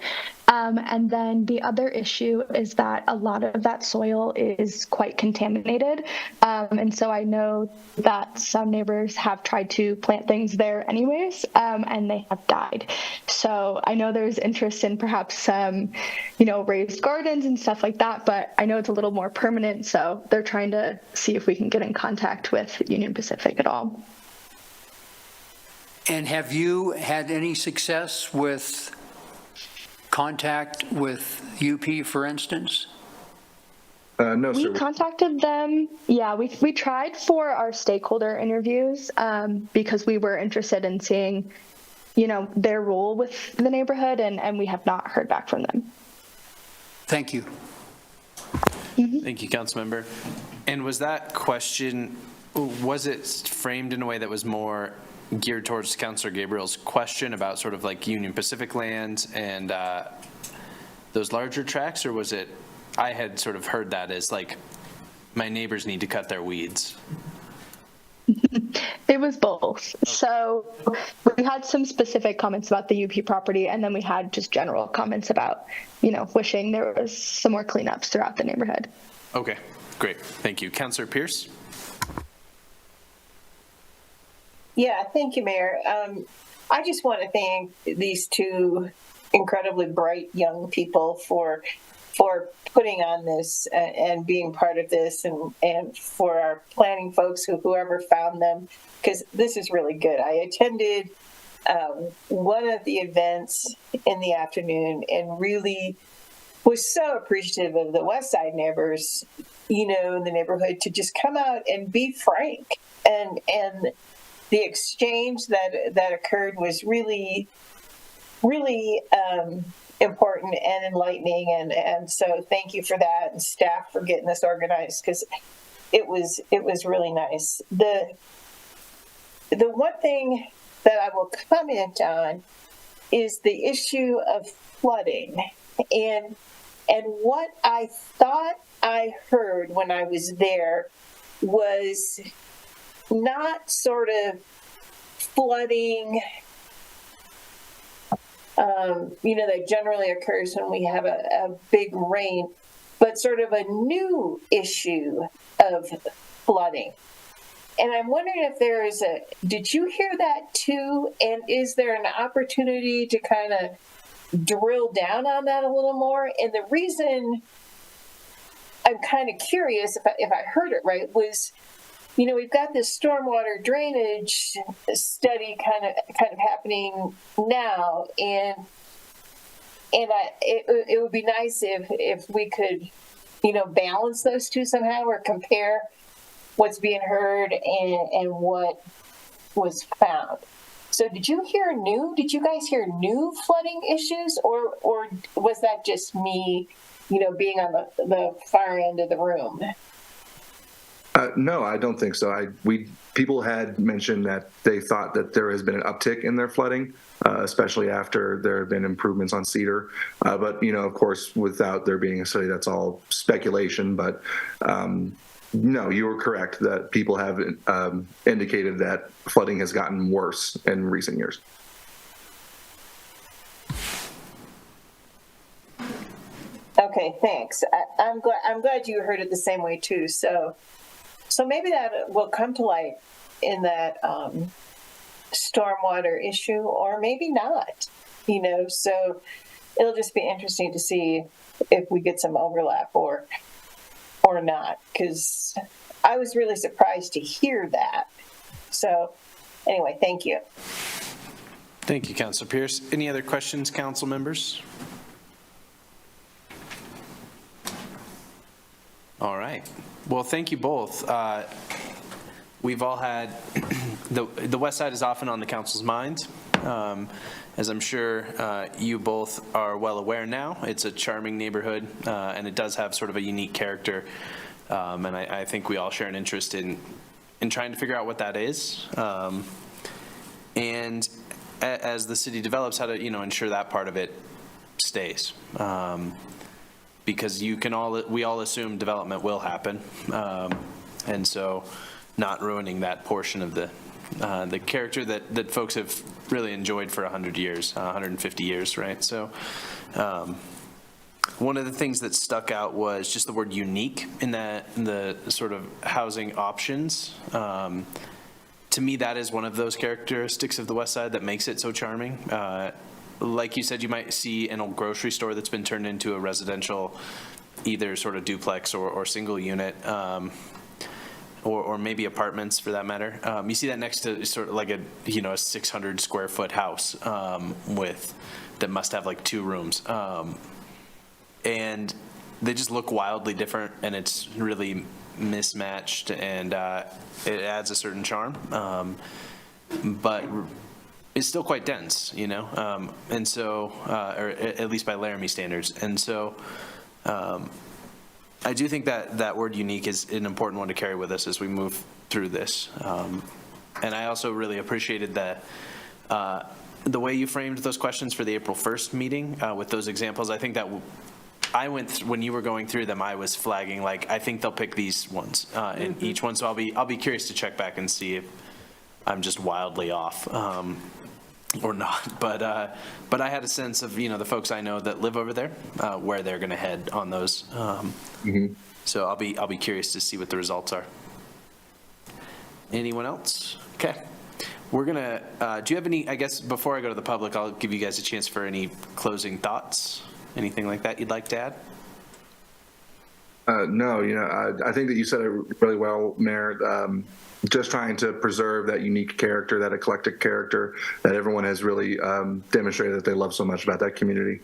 And then the other issue is that a lot of that soil is quite contaminated. And so I know that some neighbors have tried to plant things there anyways, and they have died. So I know there's interest in perhaps raised gardens and stuff like that, but I know it's a little more permanent. So they're trying to see if we can get in contact with Union Pacific at all. And have you had any success with contact with UP, for instance? No, sir. We contacted them. Yeah, we tried for our stakeholder interviews because we were interested in seeing, their role with the neighborhood, and we have not heard back from them. Thank you. Thank you, Councilmember. And was that question, was it framed in a way that was more geared towards Councilor Gabriel's question about sort of like Union Pacific lands and those larger tracts, or was it, I had sort of heard that as like, my neighbors need to cut their weeds? It was both. So we had some specific comments about the UP property, and then we had just general comments about, wishing there was some more cleanups throughout the neighborhood. Okay, great. Thank you. Councilor Pierce? Yeah, thank you, Mayor. I just want to thank these two incredibly bright young people for putting on this and being part of this, and for our planning folks, whoever found them, because this is really good. I attended one of the events in the afternoon and really was so appreciative of the West Side neighbors, in the neighborhood, to just come out and be frank, and the exchange that occurred was really, really important and enlightening, and so thank you for that, and staff for getting this organized, because it was really nice. The one thing that I will comment on is the issue of flooding, and what I thought I heard when I was there was not sort of flooding that generally occurs when we have a big rain, but sort of a new issue of flooding. And I'm wondering if did you hear that too? And is there an opportunity to kind of drill down on that a little more? And the reason I'm kind of curious if I heard it right was, we've got this stormwater drainage study kind of happening now, and it would be nice if we could, balance those two somehow, or compare what's being heard and what was found. So did you guys hear new flooding issues, or was that just me, being on the far end of the room? No, I don't think so. People had mentioned that they thought that there has been an uptick in their flooding, especially after there have been improvements on Cedar. But, of course, without there being a study, that's all speculation. But no, you were correct that people have indicated that flooding has gotten worse in recent years. Okay, thanks. I'm glad you heard it the same way too. So maybe that will come to light in that stormwater issue, or maybe not, so it'll just be interesting to see if we get some overlap or not, because I was really surprised to hear that. So anyway, thank you. Thank you, Councilor Pierce. Any other questions, council members? All right. Well, thank you both. we've all had, the west side is often on the council's minds. As I'm sure you both are well aware now, it's a charming neighborhood, and it does have sort of a unique character. And I think we all share an interest in trying to figure out what that is. And as the city develops, how to, ensure that part of it stays. Because we all assume development will happen. And so not ruining that portion of the character that folks have really enjoyed for 100 years, 150 years, right? So one of the things that stuck out was just the word unique in the sort of housing options. To me, that is one of those characteristics of the west side that makes it so charming. Like you said, you might see an old grocery store that's been turned into a residential, either sort of duplex or single unit, or maybe apartments for that matter. You see that next to sort of like a 600 square foot house that must have like 2 rooms. And they just look wildly different, and it's really mismatched, and it adds a certain charm, but it's still quite dense, and so, or at least by Laramie standards. And so I do think that word unique is an important one to carry with us as we move through this. And I also really appreciated the way you framed those questions for the April 1st meeting with those examples. I think that when you were going through them, I was flagging, like, I think they'll pick these ones in each one. So I'll be curious to check back and see if I'm just wildly off or not. But I had a sense of, the folks I know that live over there, where they're going to head on those. So I'll be curious to see what the results are. Anyone else? Okay. We're gonna, do you have any, I guess, before I go to the public, I'll give you guys a chance for any closing thoughts? Anything like that you'd like to add? No, I think that you said it really well, Mayor. Just trying to preserve that unique character, that eclectic character that everyone has really demonstrated that they love so much about that community.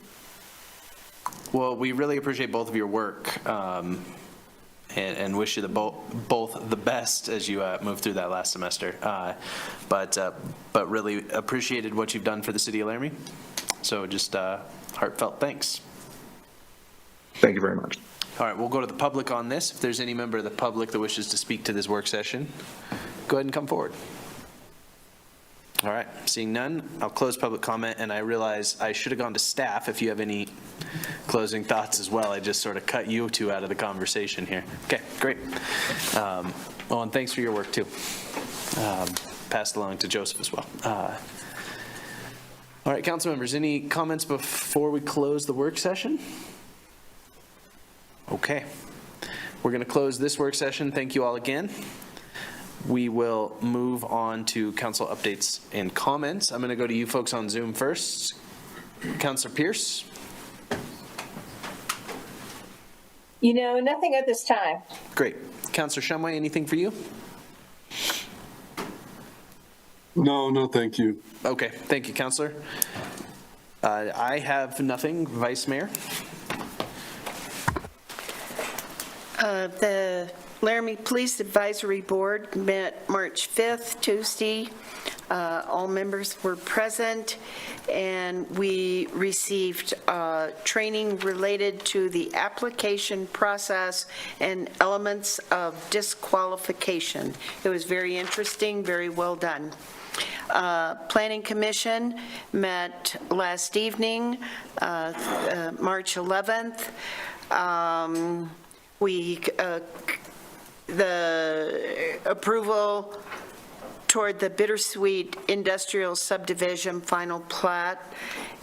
Well, we really appreciate both of your work and wish you both the best as you move through that last semester. But really appreciated what you've done for the city of Laramie. So just heartfelt thanks. Thank you very much. All right, we'll go to the public on this. If there's any member of the public that wishes to speak to this work session, go ahead and come forward. All right, seeing none, I'll close public comment, and I realize I should have gone to staff if you have any closing thoughts as well. I just sort of cut you two out of the conversation here. Okay, great. And thanks for your work too. Passed along to Joseph as well. All right, council members, any comments before we close the work session? Okay, we're going to close this work session. Thank you all again. We will move on to council updates and comments. I'm going to go to you folks on Zoom first. Councilor Pierce. Nothing at this time. Great. Councilor Shumway, anything for you? No, thank you. Okay, thank you, Councilor. I have nothing. Vice Mayor? The Laramie Police Advisory Board met March 5th, Tuesday. All members were present, and we received training related to the application process and elements of disqualification. It was very interesting, very well done. Planning Commission met last evening, March 11th. The approval toward the Bittersweet Industrial Subdivision final plat,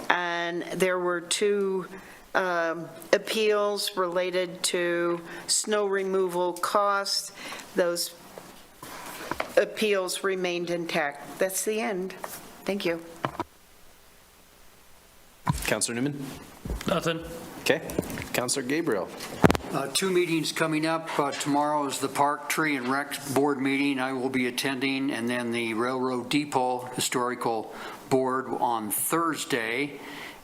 and there were 2 appeals related to snow removal costs. Those appeals remained intact. That's the end. Thank you. Councilor Newman? Nothing. Okay. Councilor Gabriel? 2 meetings coming up. Tomorrow is the Park, Tree, and Rec Board meeting I will be attending, and then the Railroad Depot Historical Board on Thursday.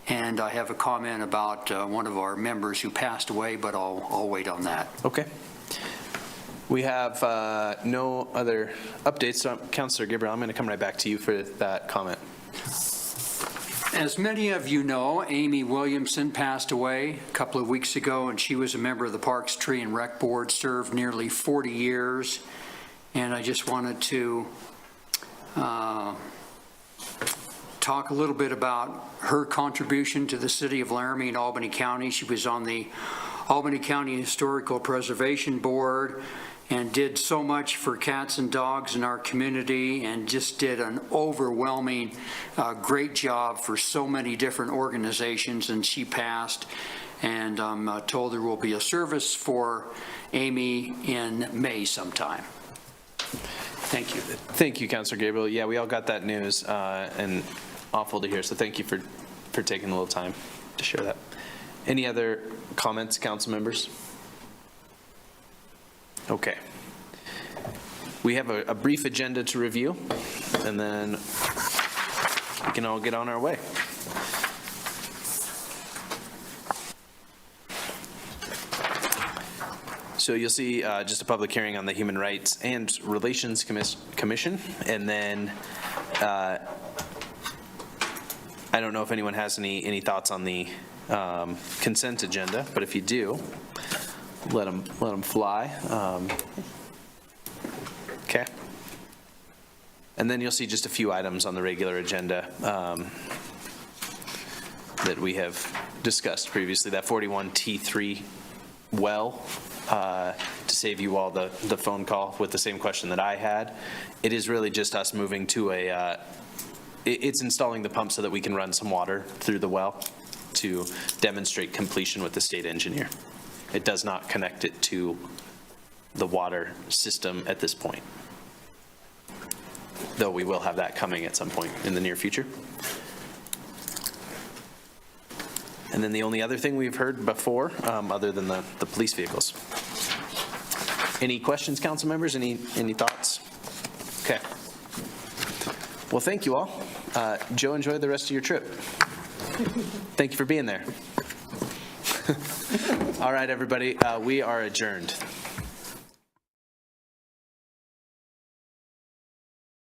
And I have a comment about one of our members who passed away, but I'll wait on that. Okay. We have no other updates. So, Councillor Gabriel, I'm going to come right back to you for that comment. As many of you know, Amy Williamson passed away a couple of weeks ago, and she was a member of the Parks, Tree, and Rec Board, served nearly 40 years. And I just wanted to talk a little bit about her contribution to the city of Laramie and Albany County. She was on the Albany County Historical Preservation Board and did so much for cats and dogs in our community, and just did an overwhelming great job for so many different organizations. And she passed, and I'm told there will be a service for Amy in May sometime. Thank you. Thank you, Councillor Gabriel. Yeah, we all got that news, and awful to hear. So thank you for taking a little time to share that. Any other comments, council members? Okay. We have a brief agenda to review, and then we can all get on our way. So you'll see just a public hearing on the Human Rights and Relations Commission, and then I don't know if anyone has any thoughts on the consent agenda, but if you do, let them fly. Okay. And then you'll see just a few items on the regular agenda that we have discussed previously. That 41T3 well, to save you all the phone call with the same question that I had. It is really just us moving to it's installing the pump so that we can run some water through the well to demonstrate completion with the state engineer. It does not connect it to the water system at this point, though we will have that coming at some point in the near future. And then the only other thing we've heard before, other than the police vehicles. Any questions, council members? Any thoughts? Okay. Well, thank you all. Joe, enjoy the rest of your trip. Thank you for being there. All right, everybody, we are adjourned.